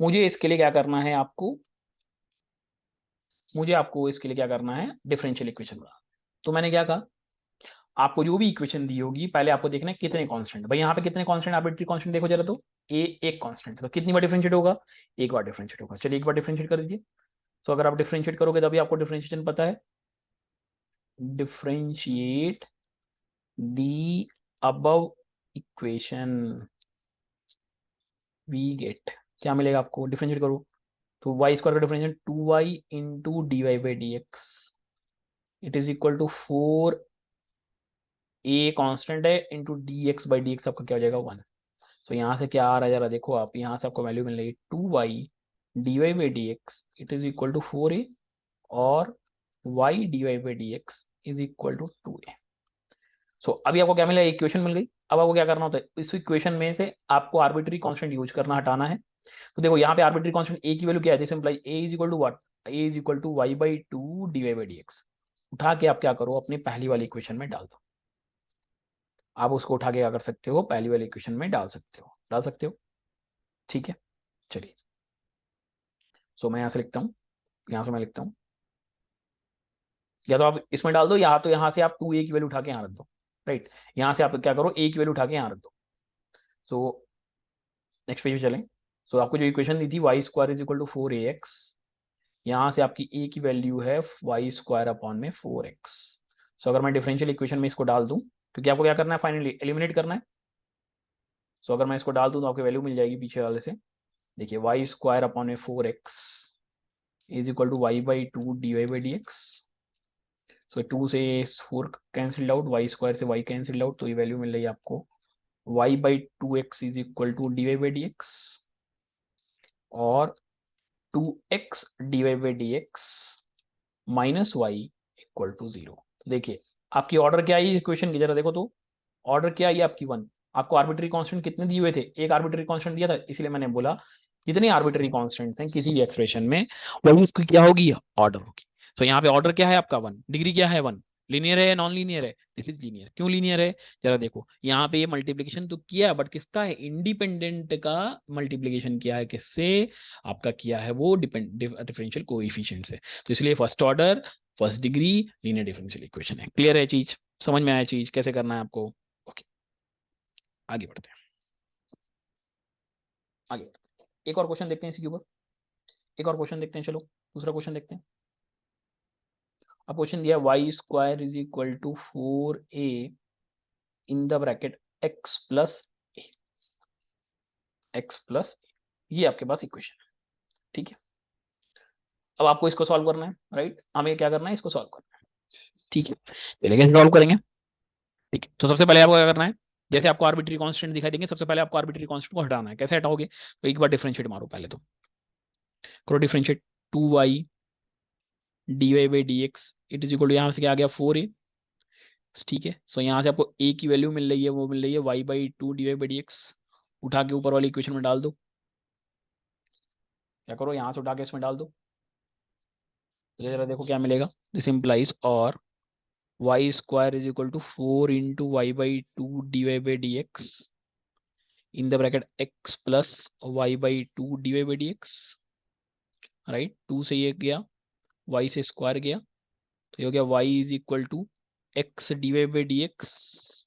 मुझे इसके लिए क्या करना है आपको, इसके लिए क्या करना है, डिफरेंशियल इक्वेशन बनाना। तो मैंने क्या कहा, आपको जो भी इक्वेशन दी होगी पहले आपको देखना है कितने कांस्टेंट, भाई यहाँ पे कितने कांस्टेंट, आर्बिट्री कांस्टेंट देखो जरा तो, ए एक कांस्टेंट, तो कितनी बार डिफरेंशिएट होगा, एक बार डिफरेंशिएट होगा। चलिए एक बार डिफरेंशिएट कर दीजिए। तो अगर आप डिफरेंशिएट करोगे तभी आपको डिफरेंशिएशन पता है। Differentiate the above equation, we get, क्या मिलेगा आपको, डिफरेंशिएट करो तो वाई स्क्वायर का differentiate 2y into D Y by D x, it is equal to 4 A constant है into D X by D x, आपका क्या हो जाएगा 1। तो यहाँ से क्या आ रहा है जरा देखो आप, यहाँ से आपको वैल्यू मिल रही है 2y d Y by D x it is equal to 4a, और y d Y by D x is equal to 2a। So अभी आपको क्या मिला, इक्वेशन मिल गई। अब आपको क्या करना होता है, इस इक्वेशन में से आपको आर्बिट्री कांस्टेंट यूज करना, हटाना है। तो देखो यहाँ पे आर्बिट्री कांस्टेंट a की वैल्यू क्या है, this imply a is equal to what, a is equal to y by 2 D Y by D x. उठा के आप क्या करो, अपनी पहली वाली इक्वेशन में डाल दो। आप उसको उठा के क्या कर सकते हो, पहली वाली इक्वेशन में डाल सकते हो। ठीक है, चलिए। सो मैं यहाँ से लिखता हूँ, यहाँ से मैं लिखता हूँ, या तो आप इसमें डाल दो, या तो यहाँ से आप 2a की वैल्यू उठा के यहाँ रख दो। राइट, यहाँ से आप क्या करो, a की वैल्यू उठा के यहाँ रख दो। सो नेक्स्ट पेज पे चलें। सो आपको जो इक्वेशन दी थी y square is equal to 4ax, यहाँ से आपकी a की वैल्यू है वाई स्क्वायर अपॉन में 4x। सो अगर मैं डिफरेंशियल इक्वेशन में इसको डाल दूँ, क्योंकि आपको क्या करना है, फाइनली एलिमिनेट करना है। सो अगर मैं इसको डाल दूँ तो आपकी वैल्यू मिल जाएगी पीछे वाले से, देखिए वाई स्क्वायर अपॉन में 4x is equal to Y by 2 D Y by D X. So 2 से 4 कैंसिल्ड आउट, वाई स्क्वायर से वाई कैंसिल्ड आउट, तो ये वैल्यू मिल रही है आपको Y by 2x is equal to D Y by D X, और 2x D Y by D x minus Y equal to 0। देखिए आपकी ऑर्डर क्या आई इक्वेशन की, जरा देखो तो, ऑर्डर क्या आई आपकी 1। आपको आर्बिट्री कांस्टेंट कितने दिए हुए थे, एक आर्बिट्री कांस्टेंट दिया था, इसलिए मैंने बोला जितने आर्बिट्री कांस्टेंट हैं किसी भी एक्सप्रेशन में वही उसकी क्या होगी, ऑर्डर होगी। तो यहाँ पे ऑर्डर क्या है आपका 1, डिग्री क्या है 1, लीनियर है या नॉन लीनियर है, दिस इज लीनियर। क्यों लीनियर है, जरा देखो यहाँ पे ये मल्टीप्लीकेशन तो किया, बट किसका है, इंडिपेंडेंट का मल्टीप्लीकेशन किया है, किससे, आपका किया है वो डिफरेंशियल कोएफिशिएंट से। तो इसलिए first order first degree linear differential equation है। क्लियर है चीज, समझ में आया चीज कैसे करना है आपको। ओके, आगे बढ़ते हैं, आगे बढ़ते हैं। एक और क्वेश्चन देखते हैं इसी के ऊपर, एक और क्वेश्चन देखते हैं, चलो दूसरा क्वेश्चन देखते हैं। अब क्वेश्चन दिया y square is equal to 4a in the bracket x plus ये आपके पास इक्वेशन है। ठीक है, अब आपको इसको सॉल्व करना है, राइट, हमें क्या करना है, इसको सॉल्व करना है। ठीक है, चलिए कैसे सॉल्व करेंगे। ठीक है, तो सबसे पहले आपको क्या करना है, जैसे आपको आर्बिट्री कांस्टेंट दिखाई देंगे, सबसे पहले आपको आर्बिट्री कांस्टेंट को हटाना है। कैसे हटाओगे, तो एक बार डिफरेंशिएट मारो, पहले तो करो differentiate, 2y d Y by D x it is equal to, यहाँ से क्या आ गया 4a। ठीक है, सो यहाँ से आपको a की वैल्यू मिल रही है, वो मिल रही है y by 2 D Y by D x. उठा के ऊपर वाली इक्वेशन में डाल दो, क्या करो, यहाँ से उठा के इसमें डाल दो, जरा देखो क्या मिलेगा, दिस इम्प्लाइज और y square is equal to 4 into y by 2 D Y by D x in the bracket x plus y by 2 D Y by D x. Right, 2 से ये गया, y से स्क्वायर गया, तो ये हो गया y is equal to x d Y by D x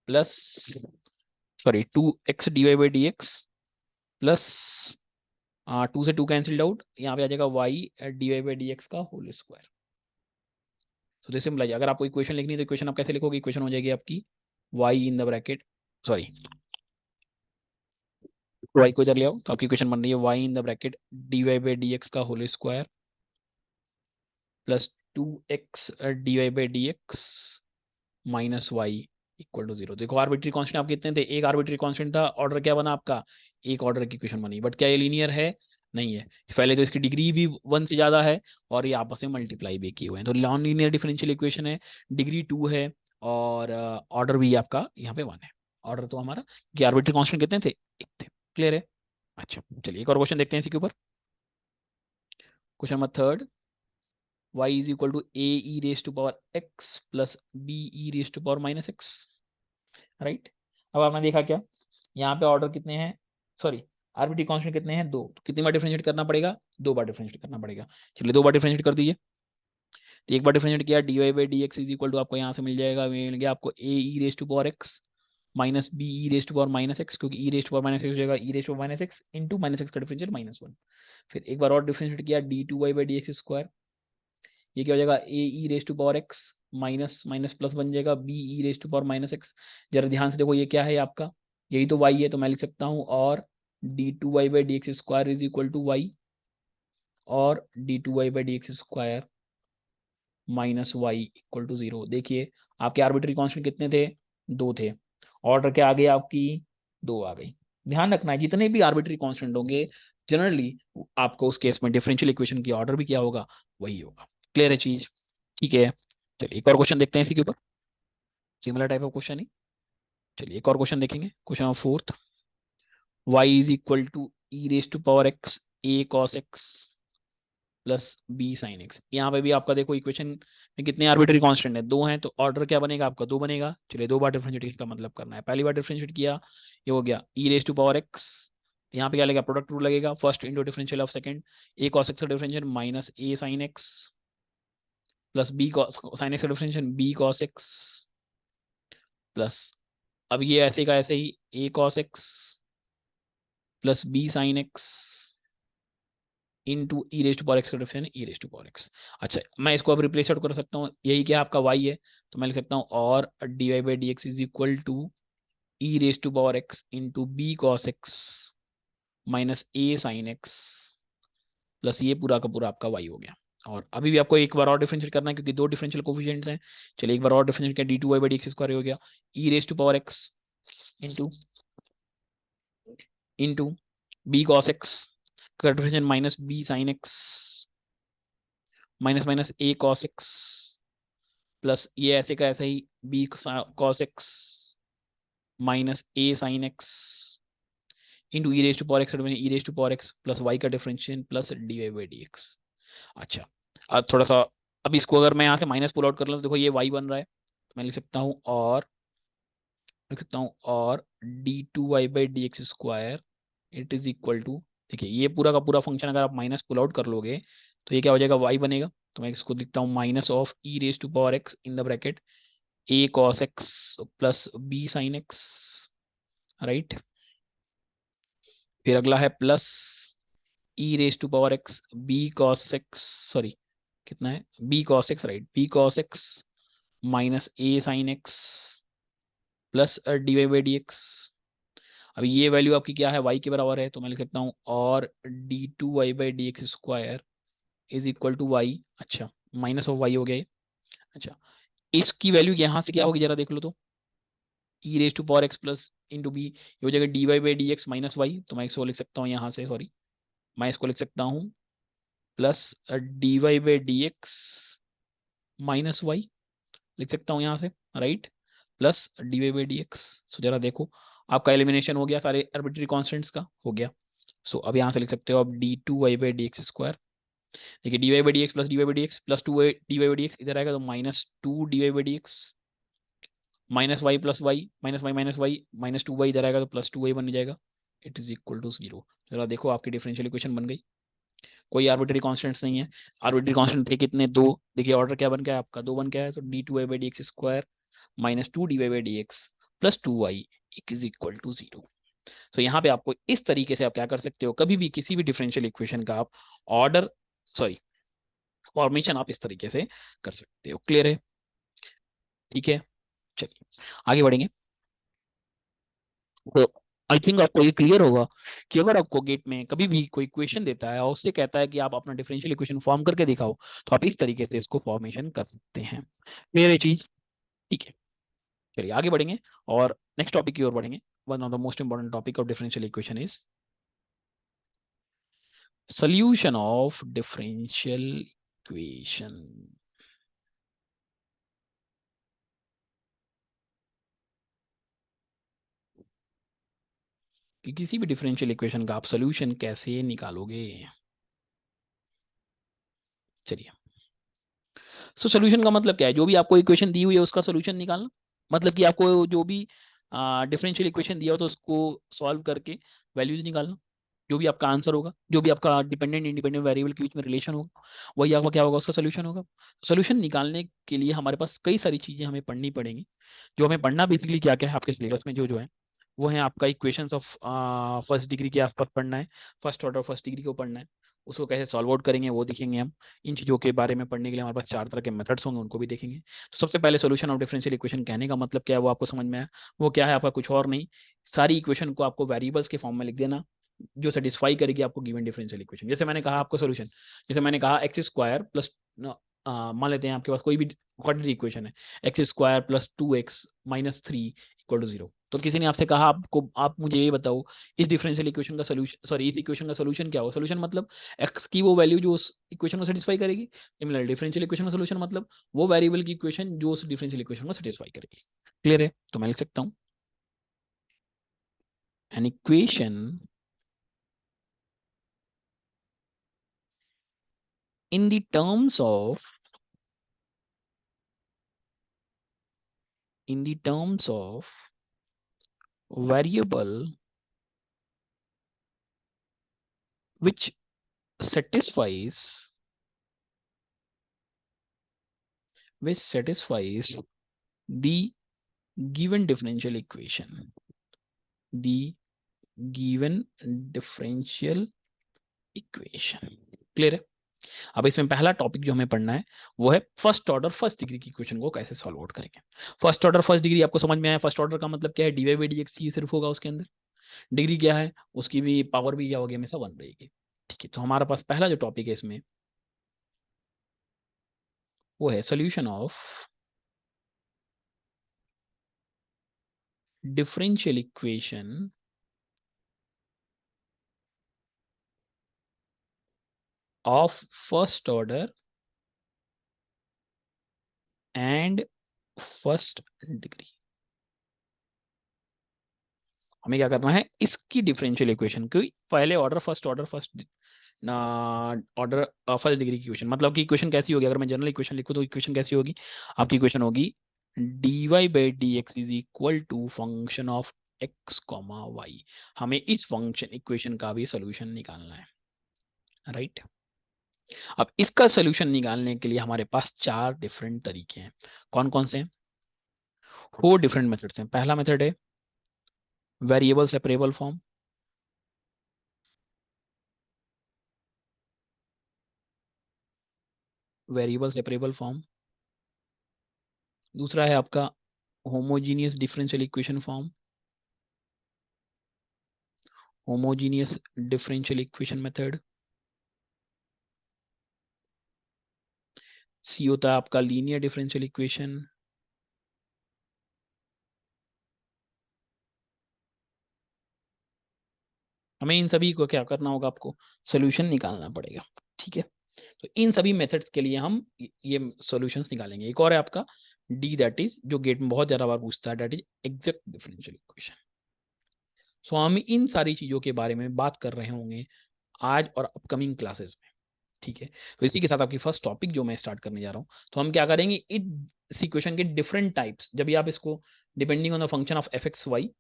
plus, sorry 2x D Y by D x plus 2 से 2 कैंसिल्ड आउट, यहाँ पे आ जाएगा y d Y by D x का होल स्क्वायर। तो दिस सिंपल है, अगर आपको इक्वेशन लिखनी है तो इक्वेशन आप कैसे लिखोगे, इक्वेशन हो जाएगी आपकी y in the bracket, sorry y को इधर ले आओ, तो आपकी इक्वेशन बन रही है y in the bracket D Y by D x का whole square plus 2x D Y by D x minus Y equal to 0। देखो आर्बिट्री कांस्टेंट आप कितने थे, एक आर्बिट्री कांस्टेंट था, ऑर्डर क्या बना आपका, एक ऑर्डर की इक्वेशन बनी। बट क्या ये लीनियर है, नहीं है। पहले तो इसकी डिग्री भी 1 से ज्यादा है और ये आपस में मल्टीप्लाई भी किए हुए हैं, तो नॉन लीनियर डिफरेंशियल इक्वेशन है, डिग्री 2 है और ऑर्डर भी आपका यहाँ पे 1 है। ऑर्डर तो हमारा कि आर्बिट्री कांस्टेंट कितने थे, एक थे। क्लियर है। अच्छा चलिए एक और क्वेश्चन देखते हैं इसी के ऊपर। Question number third, y is equal to a E raise to power x plus b E raise to power minus x, right. अब आपने देखा क्या, यहाँ पे ऑर्डर कितने हैं, सॉरी आरबिट्री कांस्टेंट कितने हैं, दो, तो कितनी बार डिफरेंशिएट करना पड़ेगा, दो बार डिफरेंशिएट करना पड़ेगा। चलिए दो बार डिफरेंशिएट कर दीजिए। तो एक बार डिफरेंशिएट किया, D Y by D x is equal to आपको यहाँ से मिल गया आपको A E raise to power X minus B E raise to power minus X, क्योंकि E raise to power minus X हो जाएगा ई raise to power minus X into minus X का डिफरेंशिएट -1। फिर एक बार और डिफरेंशिएट किया, D two Y by D x square, ये क्या हो जाएगा A E raise to power X minus minus plus बन जाएगा B E raise to power minus X. जरा ध्यान से देखो ये क्या है आपका, यही तो वाई है, तो मैं लिख सकता हूँ और D two Y by D x square is equal to Y, और D two Y by D x square minus Y equal to 0। देखिए आपके आर्बिट्री कांस्टेंट कितने थे, दो थे, ऑर्डर क्या आ गई आपकी, दो आ गई। ध्यान रखना है जितने भी आर्बिट्री कांस्टेंट होंगे जनरली आपको उस केस में डिफरेंशियल इक्वेशन की ऑर्डर भी क्या होगा, वही होगा। क्लियर है चीज, ठीक है। चलिए एक और क्वेश्चन देखते हैं इसी के ऊपर, सिमिलर टाइप ऑफ क्वेश्चन ही। चलिए एक और क्वेश्चन देखेंगे, question number fourth, y is equal to e raise to power x a cos x plus B sine x. यहाँ पे भी आपका देखो इक्वेशन में कितने आर्बिट्री कांस्टेंट है, दो हैं, तो ऑर्डर क्या बनेगा आपका, दो बनेगा। चलिए दो बार डिफरेंशिएट का मतलब करना है, पहली बार डिफरेंशिएट किया ये हो गया E raise to power X, यहाँ पे क्या लगेगा, प्रोडक्ट रूल लगेगा, first into differential of second, A cos X का डिफरेंशियल माइनस ए sine x plus B cos sine X का differential B cos x plus, अब ये ऐसे का ऐसे ही A cos x plus B sine X into E raise to power X का differential E raise to power X. अच्छा मैं इसको अब रिप्लेस आउट कर सकता हूँ, यही क्या आपका वाई है, तो मैं लिख सकता हूँ और d Y by D x is equal to e raise to power x into B cos x minus A sine x plus ये पूरा का पूरा आपका वाई हो गया। और अभी भी आपको एक बार और डिफरेंशिएट करना है क्योंकि दो डिफरेंशियल कोफिशिएंट्स हैं। चलिए एक बार और डिफरेंशिएट किया, D two Y by D x square हो गया E raise to power x into into B cos X का differential minus B sine X minus minus A cos x plus ये ऐसे का ऐसा ही B cos x minus A sine X into E raise to power X E raise to power x plus Y का differential plus D Y by D X. अच्छा अब थोड़ा सा, अब इसको अगर मैं यहाँ से माइनस पुल आउट कर लूँ तो देखो ये वाई बन रहा है, तो मैं लिख सकता हूँ और लिख सकता हूँ और D two Y by D x square it is equal to, देखिए ये पूरा का पूरा फंक्शन अगर आप माइनस पुल आउट कर लोगे तो ये क्या हो जाएगा, वाई बनेगा। तो मैं इसको लिखता हूँ minus of e raise to power x in the bracket a cos x plus B sine x, right. फिर अगला है plus e raise to power x b cos x, sorry कितना है b cos x, right, b cos x minus A sine x plus D Y by D x. अभी ये value आपकी क्या है, वाई के बराबर है, तो मैं लिख सकता हूँ और D two Y by D x square is equal to y, अच्छा माइनस ऑफ वाई हो गया ये। अच्छा इसकी वैल्यू यहाँ से क्या होगी जरा देख लो तो, E raise to power x plus into B, ये हो जाएगा D Y by D x minus Y, तो मैं इसको लिख सकता हूँ यहाँ से, सॉरी मैं इसको लिख सकता हूँ plus D Y by D x minus Y लिख सकता हूँ यहाँ से, right, plus D Y by D X. So जरा देखो आपका एलिमिनेशन हो गया सारे आर्बिट्री कॉन्स्टेंट्स का हो गया। सो अब यहाँ से लिख सकते हो आप d two Y by D x square, देखिए d Y by D x plus D Y by D x plus two D Y by D x इधर आएगा तो minus two D Y by D x minus y plus y minus y minus two y इधर आएगा तो plus two Y बन जाएगा, it is equal to 0। जरा देखो आपकी डिफरेंशियल इक्वेशन बन गई, कोई आर्बिट्री कांस्टेंट्स नहीं है। आर्बिट्री कांस्टेंट थे कितने, दो, देखिए ऑर्डर क्या बन गया आपका, दो बन गया है, तो d two Y by D x square minus two D Y by D x plus two y is equal to 0। तो यहाँ पे आपको इस तरीके से आप क्या कर सकते हो, कभी भी किसी भी डिफरेंशियल इक्वेशन का आप ऑर्डर, सॉरी फॉर्मेशन आप इस तरीके से कर सकते हो। क्लियर है, ठीक है। चलिए आगे बढ़ेंगे। तो आई थिंक आपको ये क्लियर होगा कि अगर आपको गेट में कभी भी कोई क्वेश्चन देता है और उससे कहता है कि आप अपना डिफरेंशियल इक्वेशन फॉर्म करके दिखाओ, तो आप इस तरीके से इसको फॉर्मेशन कर सकते हैं। क्लियर है चीज, ठीक है। चलिए आगे बढ़ेंगे और नेक्स्ट टॉपिक की ओर बढ़ेंगे. One of the most important topic of differential equation is solution of differential equation. कि किसी भी डिफरेंशियल इक्वेशन का आप सोल्यूशन कैसे निकालोगे. चलिए, सो सोल्यूशन का मतलब क्या है? जो भी आपको इक्वेशन दी हुई है उसका सोल्यूशन निकालना. मतलब कि आपको जो भी डिफरेंशियल इक्वेशन दिया हो तो उसको सॉल्व करके वैल्यूज निकालना. जो भी आपका आंसर होगा, जो भी आपका डिपेंडेंट इंडिपेंडेंट वेरिएबल के बीच में रिलेशन होगा, वही आपका क्या होगा, उसका सोल्यूशन होगा. सोल्यूशन निकालने के लिए हमारे पास कई सारी चीजें हमें पढ़नी पड़ेंगी. जो हमें पढ़ना बेसिकली क्या क्या है आपके सिलेबस में जो जो है वो है आपका इक्वेशंस ऑफ फर्स्ट डिग्री के आसपास पढ़ना है. फर्स्ट ऑर्डर फर्स्ट डिग्री को पढ़ना है. उसको कैसे सॉल्व आउट करेंगे वो देखेंगे हम. इन चीज़ों के बारे में पढ़ने के लिए हमारे पास 4 तरह के मेथड्स होंगे, उनको भी देखेंगे. तो सबसे पहले सोल्यूशन ऑफ डिफरेंशियल इक्वेशन कहने का मतलब क्या है वो आपको समझ में आया. वो क्या है आपका, कुछ और नहीं, सारी इक्वेशन को आपको वेरिएबल्स के फॉर्म में लिख देना जो सेटिस्फाई करेगी आपको गिवन डिफरेंशियल इक्वेशन. जैसे मैंने कहा आपको सोल्यूशन, जैसे मैंने कहा एक्स स्क्वायर प्लस, मान लेते हैं आपके पास कोई भी क्वाड्रेटिक इक्वेशन है, x square plus 2x minus 3 equal to 0. तो किसी ने आपसे कहा आपको, आप मुझे ये बताओ इस डिफरेंशियल इक्वेशन का सोल्यूशन, सॉरी इस इक्वेशन का सोल्यूशन क्या हो. सोल्यूशन मतलब एक्स की वो वैल्यू जो उस इक्वेशन को सेटिस्फाई करेगी. सिमिलर डिफरेंशियल इक्वेशन का सोल्यूशन मतलब वो वेरिएबल की इक्वेशन जो उस डिफरेंशियल इक्वेशन को सेटिस्फाई करेगी. क्लियर है? तो मैं लिख सकता हूँ an equation in the terms of in the terms of variable which satisfies the given differential equation, the given differential equation. Clear है? अब इसमें पहला टॉपिक जो हमें पढ़ना है वो है फर्स्ट ऑर्डर फर्स्ट डिग्री की इक्वेशन को कैसे सॉल्व आउट करेंगे. फर्स्ट ऑर्डर फर्स्ट डिग्री आपको समझ में आया. फर्स्ट ऑर्डर का मतलब क्या है, डीवाई बाई डी एक्स ही सिर्फ होगा उसके अंदर. डिग्री क्या है उसकी भी, पावर भी क्या होगी, हमेशा 1 रहेगी. ठीक है, तो हमारे पास पहला जो टॉपिक है इसमें वो है solution of differential equation of first order and first degree. हमें क्या करना है, इसकी डिफरेंशियल इक्वेशन की पहले order first order first degree की इक्वेशन. मतलब कि इक्वेशन कैसी होगी, अगर मैं जनरल इक्वेशन लिखूं तो इक्वेशन कैसी होगी, आपकी इक्वेशन होगी dy by D x is equal to function of x comma y. हमें इस फंक्शन इक्वेशन का भी सोल्यूशन निकालना है. राइट. अब इसका सोल्यूशन निकालने के लिए हमारे पास 4 डिफरेंट तरीके हैं. कौन कौन से हैं? 4 डिफरेंट मेथड्स हैं. पहला मेथड है variable separable form. Variable separable form. दूसरा है आपका homogeneous differential equation form. Homogeneous differential equation method. C होता है आपका लीनियर डिफरेंशियल इक्वेशन. हमें इन सभी को क्या करना होगा, आपको सोल्यूशन निकालना पड़ेगा. ठीक है, तो इन सभी मेथड्स के लिए हम ये सॉल्यूशंस निकालेंगे. एक और है आपका डी, दैट इज जो गेट में बहुत ज्यादा बार पूछता है, that is exact differential equation. So हम इन सारी चीजों के बारे में बात कर रहे होंगे आज और अपकमिंग क्लासेस में. ठीक है, तो इसी के साथ आपकी फर्स्ट टॉपिक जो मैं स्टार्ट करने जा रहा हूँ, तो हम क्या करेंगे, इस इक्वेशन के डिफरेंट टाइप्स, जब भी आप इसको depending on the function of f x y,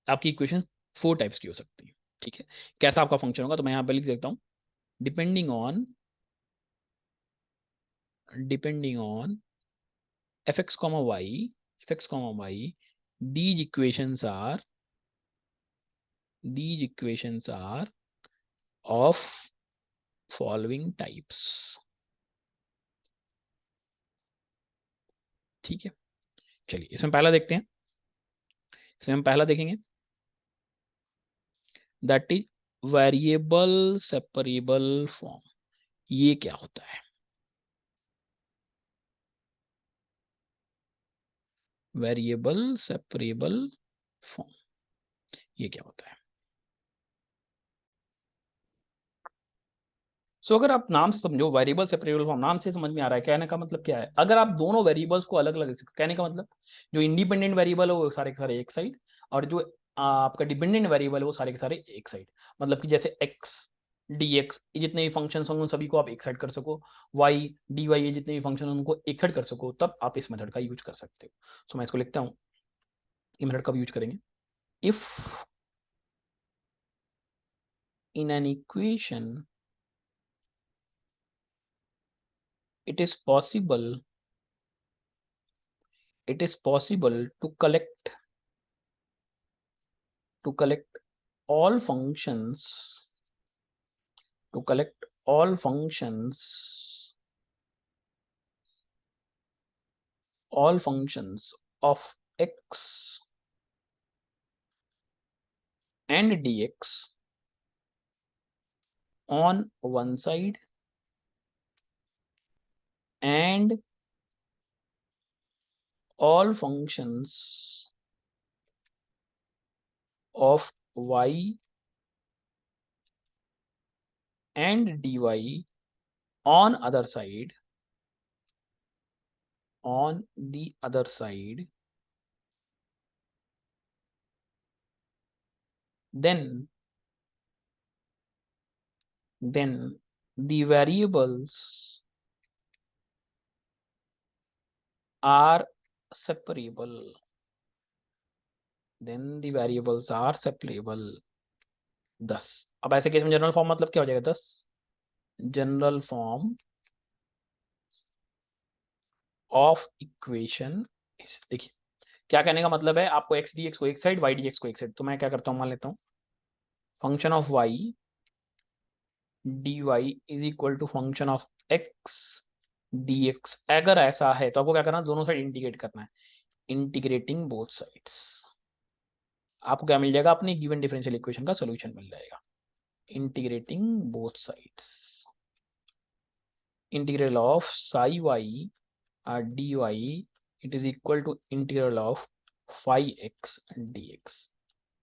आपकी इक्वेशन 4 टाइप्स की हो सकती है. ठीक है, कैसा आपका फंक्शन होगा, तो मैं यहाँ पे लिख देता हूँ depending on f(x, y) these equations are of following types. ठीक है, चलिए इसमें पहला देखते हैं. इसमें हम पहला देखेंगे that is variable separable form. ये क्या होता है? वेरिएबल सेपरेबल फॉर्म, ये क्या होता है? सो अगर आप नाम से समझो, वेरिएबल सेपरेबल फॉर्म, नाम से समझ में आ रहा है, कहने का मतलब क्या है? अगर आप दोनों वेरिएबल्स को अलग अलग, कहने का मतलब जो इंडिपेंडेंट वेरिएबल है वो सारे के सारे एक साइड, और जो आपका डिपेंडेंट वेरिएबल है वो सारे के सारे एक साइड। मतलब कि जैसे एक्स डी एक्स, जितने भी फंक्शन होंगे उन सभी को आप एक साइड कर सको, वाई डी वाई, ये जितने भी फंक्शन उनको एक साइड कर सको, तब आप इस मेथड का यूज कर सकते हो। सो मैं इसको लिखता हूँ, ये मेथड कब यूज करेंगे? If in an equation it is possible to collect all functions all functions of x and dx on one side and all functions of y and dy on the other side, then the variables are separable. Then the variables are separable. 10। अब ऐसे case में general form मतलब क्या हो जाएगा? 10 general form of equation. देखिए क्या कहने का मतलब है, आपको एक्स डी एक्स को एक साइड, वाई डी एक्स को एक साइड, तो मैं क्या करता हूँ, मान लेता हूँ function of y d y is equal to function of x d x. अगर ऐसा है तो आपको क्या करना है, दोनों साइड इंटीग्रेट करना है। इंटीग्रेटिंग बोथ साइड्स, आपको क्या मिल जाएगा? अपनी गिवन डिफरेंशियल इक्वेशन का सोल्यूशन मिल जाएगा। Integrating both sides, integral of psi y d y it is equal to integral of phi x d x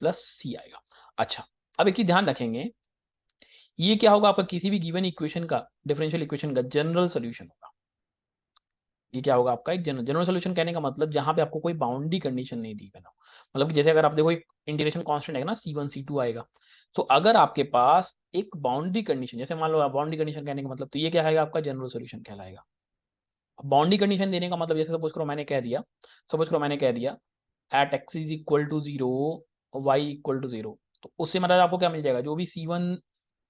plus c आएगा। अच्छा, अब एक ही ध्यान रखेंगे, ये क्या होगा? आपका किसी भी गिवन इक्वेशन का, डिफरेंशियल इक्वेशन का जनरल सोल्यूशन होगा। ये क्या होगा? आपका एक जनरल सोल्यूशन। कहने का मतलब जहां पे आपको कोई बाउंड्री कंडीशन नहीं दी बना, मतलब कि जैसे अगर आप देखो एक इंटीग्रेशन कांस्टेंट है ना, C1 C2 आएगा, तो अगर आपके पास एक बाउंड्री कंडीशन, जैसे मान लो बाउंड्री कंडीशन कहने का मतलब, तो ये क्या है? आपका जनरल सोल्यूशन कहलाएगा। बाउंड्री कंडीशन देने का मतलब, जैसे सपोज करो मैंने कह दिया at x is equal to zero, y equal to zero, तो उससे मतलब आपको क्या मिल जाएगा? जो भी C1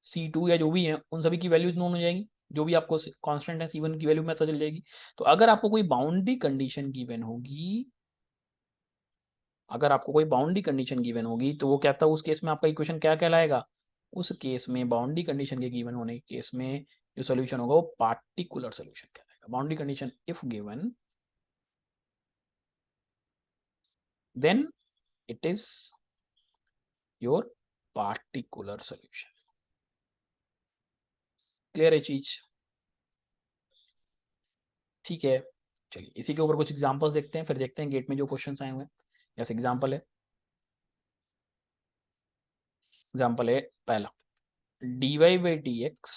C2 या जो भी है उन सभी की वैल्यूज नोन हो जाएंगी, जो भी आपको कांस्टेंट है C1 की वैल्यू में पता चल जाएगी। तो अगर आपको कोई बाउंड्री कंडीशन गिवन होगी, तो वो क्या था उस केस में आपका इक्वेशन क्या कहलाएगा? उस केस में बाउंड्री कंडीशन के गिवन होने के केस में जो सोल्यूशन होगा वो पार्टिकुलर सोल्यूशन कहलाएगा। Boundary condition if given, then it is your particular solution. Clear है चीज? ठीक है, चलिए इसी के ऊपर कुछ एग्जांपल्स देखते हैं, फिर देखते हैं गेट में जो क्वेश्चंस आए हुए हैं। जैसे एग्जांपल है पहला, dy by D x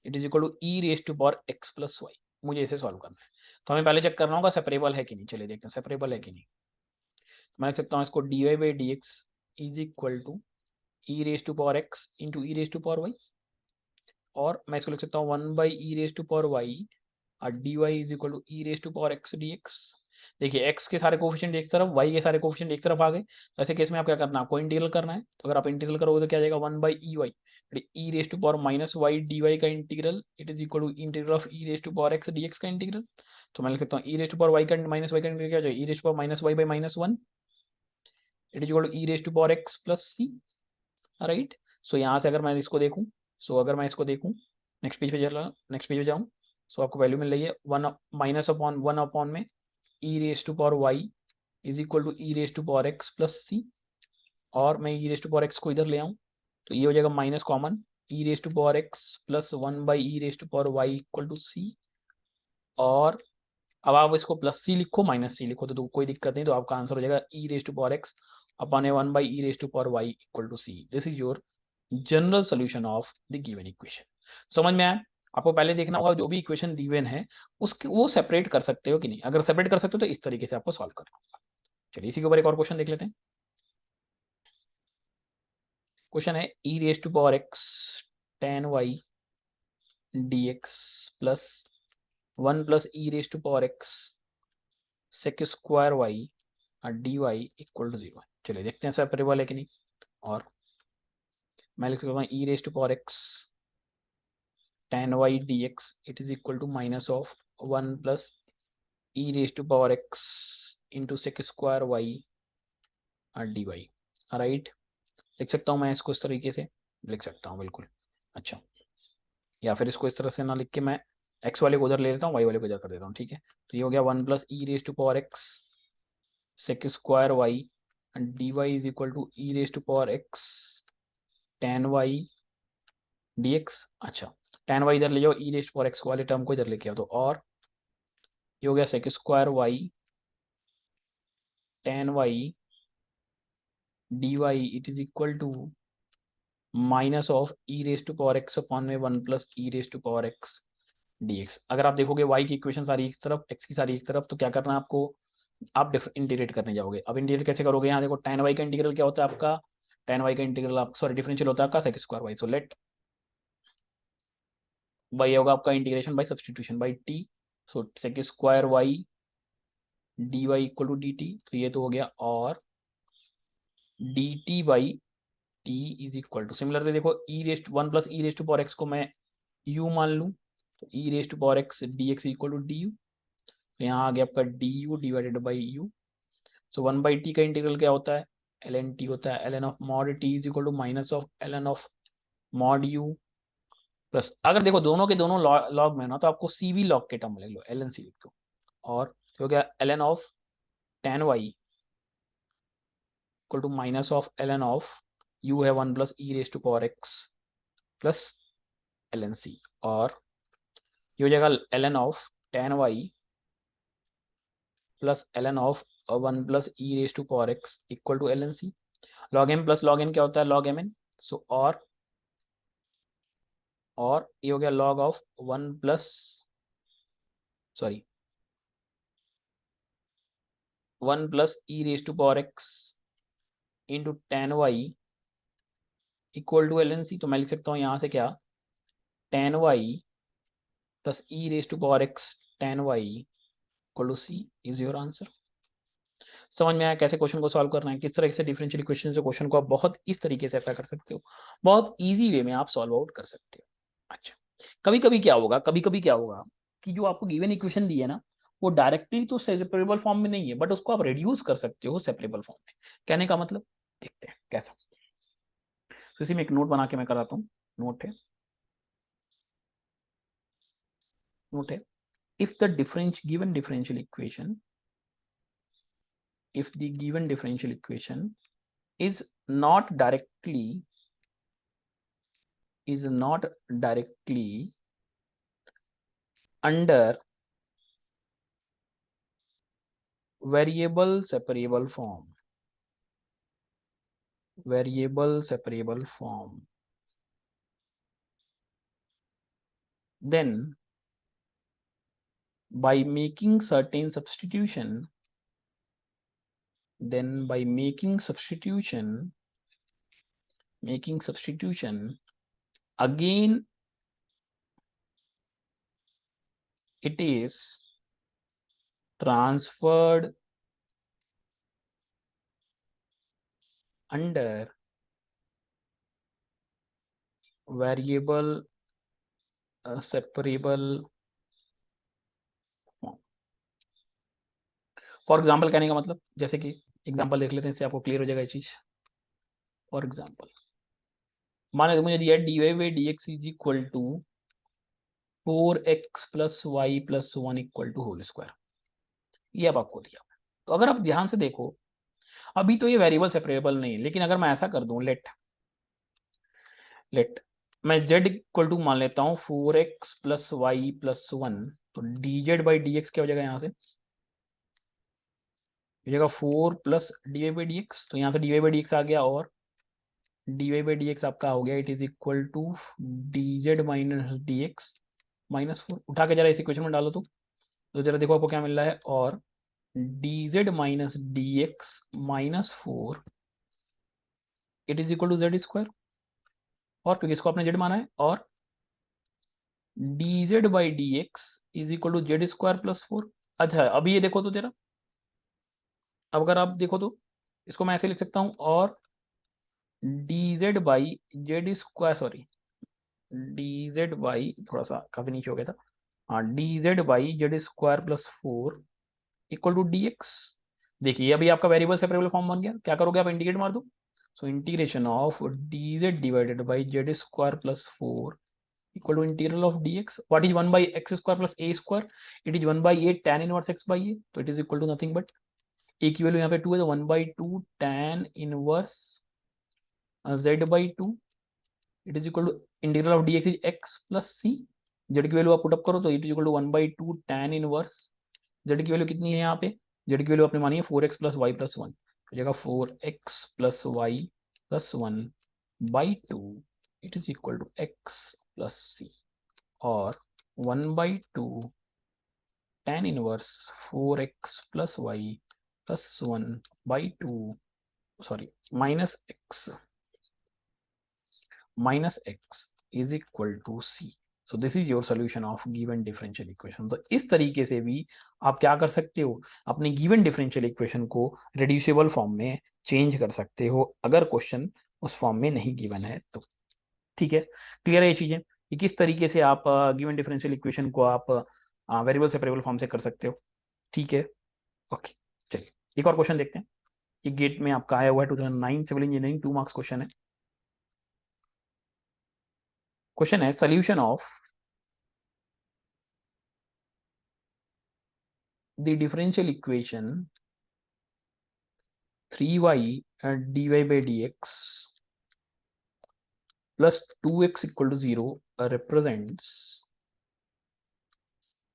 it is equal to e raise to power x plus y. मुझे इसे सॉल्व करना है, तो हमें पहले चेक करना होगा सेपरेबल है कि नहीं। चलिए देखते हैं सेपरेबल है कि नहीं। मैं लिख सकता हूँ इसको dy by D x is equal to e raise to power x into E raise to power y, और मैं इसको लिख सकता हूँ 1 by e raise to power y और d y is equal to e raise to power x d x. देखिए x के सारे कोफिशिएंट एक तरफ, वाई के सारे कोफिशिएंट एक तरफ आ गए, तो ऐसे केस में आप क्या करना है, आपको इंटीग्रल करना है। तो अगर आप इंटीग्रल करोगे तो क्या आ जाएगा? 1 by e y e raise to power minus y d y का integral it is equal to integral of e raise to power x d x का इंटीग्रल। तो मैं लिख सकता हूँ e raise to power y का minus y का integral क्या हो जाएगा? ई raise to power minus y by minus one it is equal to e raise to power x plus C. Right, so यहाँ से अगर मैं इसको देखूँ, नेक्स्ट पेज पे जाऊँ, सो आपको वैल्यू मिल रही है one minus upon one upon में e raise to power y is equal to e raise to power x plus c, और मैं e raise to power x को इधर ले आऊँ तो ये हो जाएगा minus common, e raise to power x plus one by e raise to power y equal to c, और अब आप इसको प्लस सी लिखो माइनस सी लिखो तो कोई दिक्कत नहीं, तो आपका आंसर हो जाएगा e raise to power x upon a 1 by e raise to power y equal to c. This is your general solution of the given equation. समझ में आया? आपको पहले देखना होगा जो भी इक्वेशन गिवन है उसके वो सेपरेट कर सकते हो कि नहीं। अगर सेपरेट कर सकते हो तो इस तरीके से आपको सॉल्व करना होगा। चलिए इसी के ऊपर एक और क्वेश्चन देख लेते हैं। क्वेश्चन है e raise to power x tan y d x plus 1 plus e raise to power x sec square y d y equal to 0। चलिए देखते हैं सेपरेबल है कि नहीं। और मैं लिख सकता हूँ e raise to power x tan y dx it is equal to minus of 1 plus e raised to power x into sec square y dy। Right, लिख सकता हूँ मैं इसको इस तरीके से लिख सकता हूँ बिल्कुल। अच्छा, या फिर इसको इस तरह से ना लिख के मैं x वाले को उधर ले लेता हूँ, y वाले को इधर कर देता हूँ। ठीक है, तो ये हो गया 1 plus e raise to power x sec square y and d y is equal to e raise to power x tan y dx। अच्छा, tan y इधर ले जाओ, e raise to power x वाले टर्म को इधर लेके आओ, तो और ये हो गया sec square y tan y dy it is equal to minus of e raise to power x upon में 1 plus e raise to power x dx। अगर आप देखोगे y की इक्वेशन सारी एक तरफ, x की सारी एक तरफ, तो क्या करना है आपको, आप इंटीग्रेट करने जाओगे। अब इंटीग्रेट कैसे करोगे, यहाँ देखो tan y का इंटीग्रल क्या होता है आपका, tan y का इंटीग्रल आप सॉरी डिफरेंशियल होता है आपका sec square y. So let y होगा आपका integration by substitution by t। So sec square y dy equal to dt, तो ये तो हो गया, और dt बाई t is equal to, similarly देखो e raise 1 plus e raise to power x को मैं u मान लूँ, तो e raise to power x d x equal to D u, तो यहाँ आ गया आपका d u divided by u. So 1 by t का इंटीग्रल क्या होता है, एल एन टी होता है, l n of mod t is equal to minus of l n of mod u plus, अगर देखो दोनों के दोनों लॉग में ना, तो आपको सी वी लॉग के टर्म लिख लो, एल एन सी लिख दो, और हो गया l n of tan y equal to minus of l n of u है 1 plus e raise to power x plus l n c, और ये हो जाएगा l n of tan y plus l n of 1 plus e raise to power x equal to l n c. Log m plus log n क्या होता है, log M N. सो और ये हो गया log of 1 plus sorry 1 plus e raise to power x into tan y equal to l n c. तो मैं लिख सकता हूँ यहाँ से क्या, tan y plus e raise to power x tan y equal to c is your answer. समझ में आया कैसे क्वेश्चन को सॉल्व करना है, किस तरह से डिफरेंशियल इक्वेशन से क्वेश्चन को आप बहुत इस तरीके से अप्लाई कर सकते हो, बहुत इजी वे में आप सॉल्व आउट कर सकते हो। अच्छा, कभी कभी क्या होगा कि जो आपको गिवन इक्वेशन दी है ना, वो डायरेक्टली तो सेपरेबल फॉर्म में नहीं है, बट उसको आप रिड्यूस कर सकते हो सेपरेबल फॉर्म में। कहने का मतलब देखते हैं कैसा। तो इसी में एक नोट बना के मैं कराता हूँ। नोट है, if the given differential equation, if the given differential equation is not directly under variable separable form, then by making certain substitution, again it is transferred under variable separable form। For example कहने का मतलब, जैसे कि example देख लेते हैं, इससे आपको क्लियर हो जाएगा ये चीज। फॉर एग्जाम्पल मान लो मुझे दिया d Y by D x is equal to 4x plus y plus 1 equal to whole square, ये अब आपको दिया। तो अगर आप ध्यान से देखो, अभी तो ये वेरिएबल सेपरेबल नहीं है, लेकिन अगर मैं ऐसा कर दूं, लेट मैं z इक्वल टू मान लेता हूँ 4x प्लस वाई प्लस 1 तो dz बाई dx क्या हो जाएगा यहाँ से, हो जाएगा 4 plus D Y by D x. तो यहाँ से d Y by D x आ गया, और d Y by D x आपका हो गया it is equal to d z minus d x minus 4। उठा के जरा इस इक्वेशन में डालो तो जरा देखो आपको क्या मिल रहा है, और d z minus d x minus 4 it is equal to z square, और क्योंकि इसको आपने जेड माना है, और d z by D x is equal to z square plus 4। अच्छा अभी ये देखो तो जरा, अब अगर आप देखो तो इसको मैं ऐसे लिख सकता हूँ, और d z by z square, sorry d z by, थोड़ा सा काफी नीचे हो गया था, हाँ d z by z square plus 4 equal to d x. देखिए अभी आपका वेरिएबल सेपरेबल फॉर्म बन गया। क्या करोगे आप, इंटीग्रेट मार दो। So integration of d z divided by z square plus 4 equal to integral of d x. What is 1 by x square plus a square, it is 1 by a tan inverse x by a, तो it is equal to nothing but a की value यहाँ पे 2 है, तो 1 by 2 tan inverse z by 2 it is equal to integral of d x is x plus c. Z की value आप put up करो तो it is equal to 1 by 2 tan inverse, z की वैल्यू कितनी है यहाँ पे, जेड की वैल्यू आपने मानी है 4x प्लस वाई प्लस 1, हो जाएगा 4x plus y plus 1 by 2 it is equal to x plus c, और 1 by 2 tan inverse 4x plus y plus 1 by 2, sorry minus x is equal to c. So this is your solution of given differential equation. तो इस तरीके से भी आप क्या कर सकते हो, अपने गिवन डिफरेंशियल इक्वेशन को रिड्यूसिबल फॉर्म में चेंज कर सकते हो, अगर क्वेश्चन उस फॉर्म में नहीं गिवन है तो। ठीक है, क्लियर है ये चीजें कि किस तरीके से आप गिवन डिफरेंशियल इक्वेशन को आप वेरिएबल सेपरेबल फॉर्म से कर सकते हो। ठीक है, ओके चलिए एक और क्वेश्चन देखते हैं। ये गेट में आपका आया हुआ है 2009 सिविल इंजीनियरिंग 2 मार्क्स क्वेश्चन है। क्वेश्चन है solution of the differential equation 3y dy by dx plus 2x equal to 0 represents,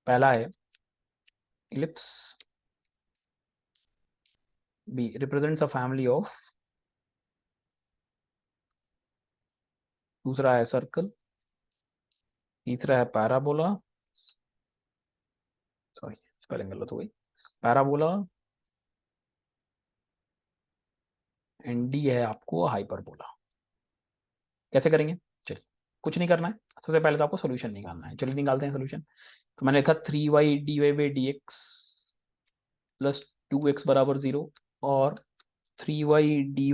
पहला है ellipse, b represents a family of, दूसरा है सर्कल, तीसरा है पैराबोला, सॉरी स्पेलिंग गलत हो गई, पैराबोला, एंड डी है आपको हाइपरबोला। कैसे करेंगे, चलिए कुछ नहीं करना है, सबसे पहले तो आपको सोल्यूशन निकालना है। चलिए निकालते हैं सोल्यूशन। तो मैंने लिखा 3y dy by D x plus 2x बराबर 0, और 3y dy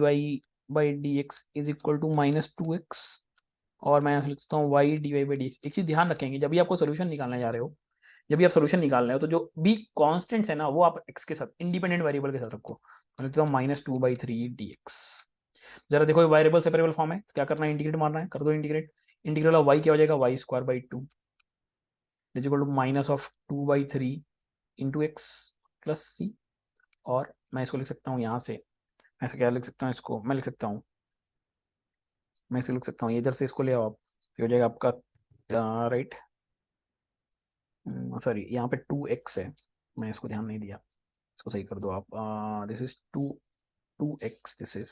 by D x is equal to minus 2x, और मैं यहाँ से लिख सकता हूँ y d Y by D x. एक चीज ध्यान रखेंगे, जब भी आपको सोल्यूशन निकालने जा रहे हो, जब भी आप सोल्यूशन निकाल रहे हो, तो जो भी कॉन्स्टेंट्स है ना वो आप एक्स के साथ, इंडिपेंडेंट वेरिएबल के साथ रखो। मैं लिखता हूँ -2/3 dx। जरा देखो वेरिएबल सेपरेबल फॉर्म है, तो क्या करना है, इंटीग्रेट मारना है, कर दो इंटीग्रेट। इंटीग्रल ऑफ वाई क्या हो जाएगा, y square by 2 is equal to minus of 2/3 into x plus c. और मैं इसको लिख सकता हूँ यहाँ से, ऐसे क्या लिख सकता हूँ इसको, मैं लिख सकता हूँ, मैं इसे लिख सकता हूँ, इधर से इसको ले आओ आप, ये हो जाएगा आपका राइट, सॉरी यहाँ पे 2x है, मैं इसको ध्यान नहीं दिया, इसको सही कर दो आप। This is 2x, this is,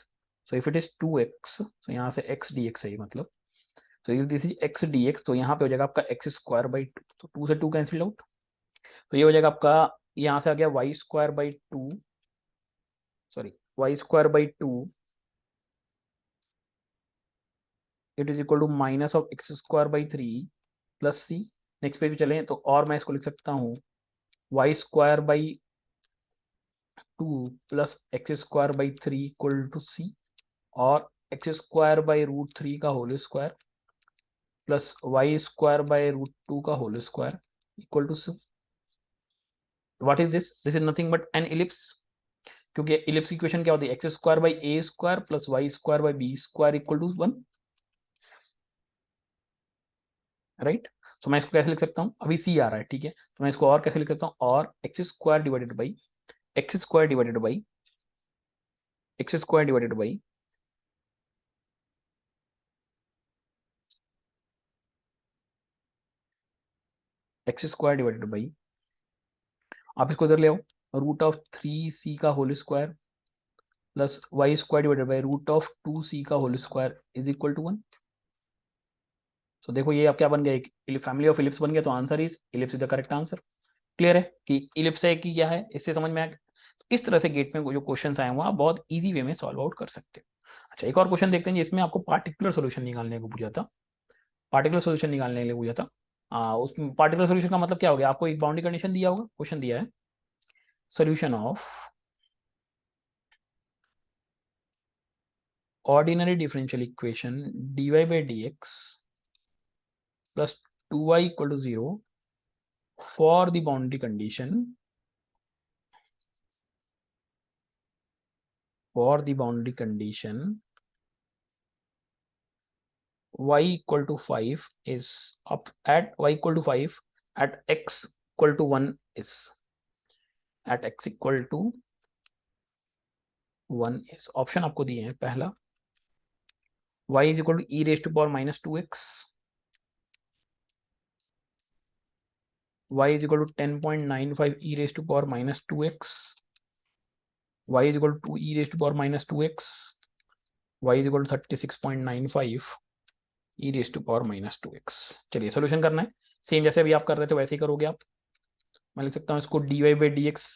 so if it is 2x, तो यहाँ से x dx है ये मतलब, तो if this is x dx, तो यहाँ पे हो जाएगा आपका एक्स स्क्वायर बाई 2, तो 2 से 2 कैंसिल आउट, तो ये हो जाएगा आपका, यहाँ से आ गया y square by 2, sorry y square by 2 it is equal to minus of x square by 3 plus c. Next पे भी चलें तो, और मैं इसको लिख सकता हूँ y square by 2 plus x square by 3 equal to c, और एक्स स्क्वायर बाई रूट 3 का whole square plus y square by root 2 का whole square equal to c. What is this, this is nothing but an ellipse, क्योंकि ellipse की equation क्या होती है, x square by a square plus y square by b square equal to 1, right. तो मैं इसको कैसे लिख सकता हूँ, अभी सी आ रहा है, ठीक है, तो मैं इसको और कैसे लिख सकता हूँ, और x square divided by x square divided by x square divided by x square divided by, आप इसको इधर ले आओ, रूट ऑफ 3c का whole square plus y square divided by root of 2c का whole square is equal to 1। तो देखो ये अब क्या बन गया, एक फैमिली ऑफ इलिप्स बन गया, तो answer is ellipse is the correct answer. Clear है कि इलिप्स है कि क्या है, इससे समझ में आया। इस तरह से गेट में जो क्वेश्चंस आए हुए आप बहुत इजी वे में सॉल्व आउट कर सकते हो। अच्छा एक और क्वेश्चन देखते हैं जिसमें आपको पार्टिकुलर सोल्यूशन निकालने को पूछा था, पार्टिकुलर सोल्यूशन निकालने के लिए पूछा था। उस पार्टिकुलर सोल्यूशन का मतलब क्या हो गया, आपको एक बाउंड्री कंडीशन दिया होगा, क्वेश्चन दिया है solution of ordinary differential equation dy by dx plus 2y equal to 0 for the boundary condition y equal to 5 is up at y equal to 5 at x equal to 1 is at x equal to 1 is option आपको दिए हैं, पहला y is equal to e raised to power minus 2x, y is equal to 10.95 e raised to power minus 2x, y is equal to 2 e raised to power minus 2x, y is equal to 36.95 e raised to power minus 2x। चलिए solution करना है, same जैसे अभी आप कर रहे थे वैसे ही करोगे आप। मैं लिख सकता हूँ इसको dy by dx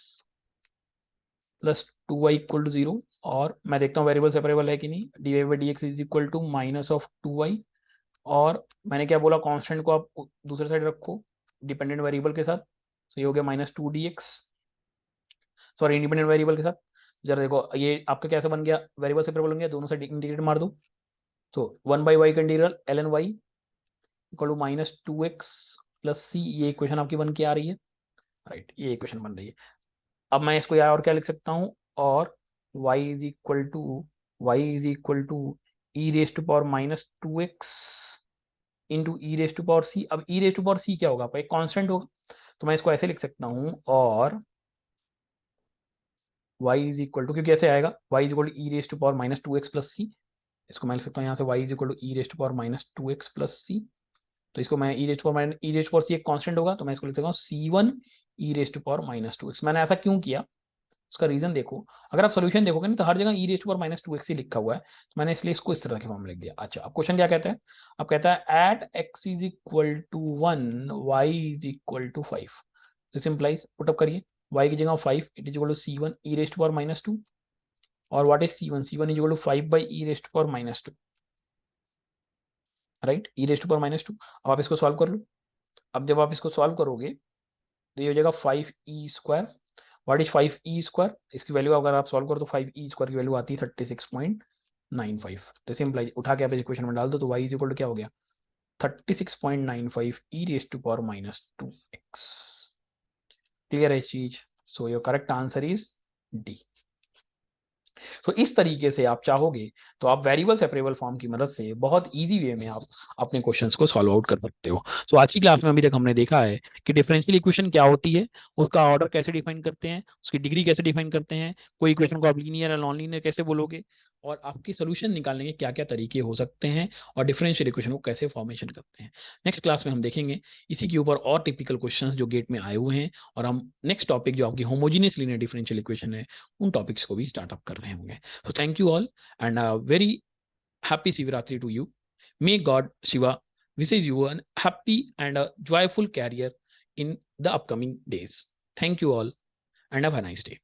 plus 2y equal to 0, और मैं देखता हूँ वेरिएबल सेपरेबल है कि नहीं, dy by dx is equal to minus of 2y, और मैंने क्या बोला, कांस्टेंट को आप दूसरे साइड रखो डिपेंडेंट वेरिएबल के साथ, तो ये हो गया minus 2dx, sorry independent variable के साथ। जरा देखो ये आपका कैसे बन गया, वेरिएबल सेपरेबल बन गया, दोनों साइड इंटीग्रेट मार दो, तो 1/y का इंटीग्रल ln y equal to minus 2x plus c, ये इक्वेशन आपकी बन के आ रही है, राइट, ये इक्वेशन बन रही है। अब मैं इसको यार और क्या लिख सकता हूँ, और y is equal to e raise to power minus 2x into e raise to power c. अब e raise to power c क्या होगा, एक कांस्टेंट होगा, तो मैं इसको ऐसे लिख सकता हूँ, और y इज इक्वल टू, क्योंकि ऐसे आएगा y is equal to e raise to power minus 2x plus c, इसको मैं लिख सकता हूँ यहाँ से y is equal to e raise to power minus 2x plus c. तो इसको मैं e raise power minus e raise power c एक कांस्टेंट होगा, तो मैं इसको लिख सकता हूँ c1 e raise to power minus 2x। मैंने ऐसा क्यों किया, उसका रीजन देखो, अगर आप सोल्यूशन देखोगे ना तो हर जगह e raise to power minus 2x ही लिखा हुआ है, तो मैंने इसलिए इसको इस तरह के फॉर्म में लिख दिया। अच्छा अब क्वेश्चन क्या कहता है, अब कहता है at x is equal to 1 y is equal to 5, this implies, put up करिए y की जगह 5, it is equal to c1 e raise to power minus 2, और what is c1 is equal to 5 by e raise to power minus 2, right, e raise to power minus 2। अब आप इसको solve कर लो, अब जब आप इसको सॉल्व करोगे तो ये हो जाएगा 5e square, what is 5e square, इसकी वैल्यू अगर आप सॉल्व करो तो 5e स्क्वायर की वैल्यू आती है 36.95, तो सिंपल उठा के आप इक्वेशन में डाल दो, तो y इज इक्वल टू क्या हो गया 36.95 e raise to power minus 2x। Clear है इस चीज, so your correct answer is D. तो इस तरीके से आप चाहोगे तो आप वेरिएबल सेपरेबल फॉर्म की मदद से बहुत इजी वे में आप अपने क्वेश्चंस को सॉल्व आउट कर सकते हो। तो आज की क्लास में अभी तक हमने देखा है कि डिफरेंशियल इक्वेशन क्या होती है, उसका ऑर्डर कैसे डिफाइन करते हैं, उसकी डिग्री कैसे डिफाइन करते हैं, कोई इक्वेशन को आप लीनियर या नॉन लीनियर कैसे बोलोगे, और आपकी सोल्यूशन निकालने के क्या क्या तरीके हो सकते हैं, और डिफरेंशियल इक्वेशन को कैसे फॉर्मेशन करते हैं। नेक्स्ट क्लास में हम देखेंगे इसी के ऊपर और टिपिकल क्वेश्चन जो गेट में आए हुए हैं, और हम नेक्स्ट टॉपिक जो आपकी होमोजीनियस लीनियर डिफरेंशियल इक्वेशन है उन टॉपिक्स को भी स्टार्टअप कर रहे होंगे। So thank you all, and a very happy Shivaratri to you. May God Shiva wishes you a happy and a joyful career in the upcoming days. Thank you all and have a nice day.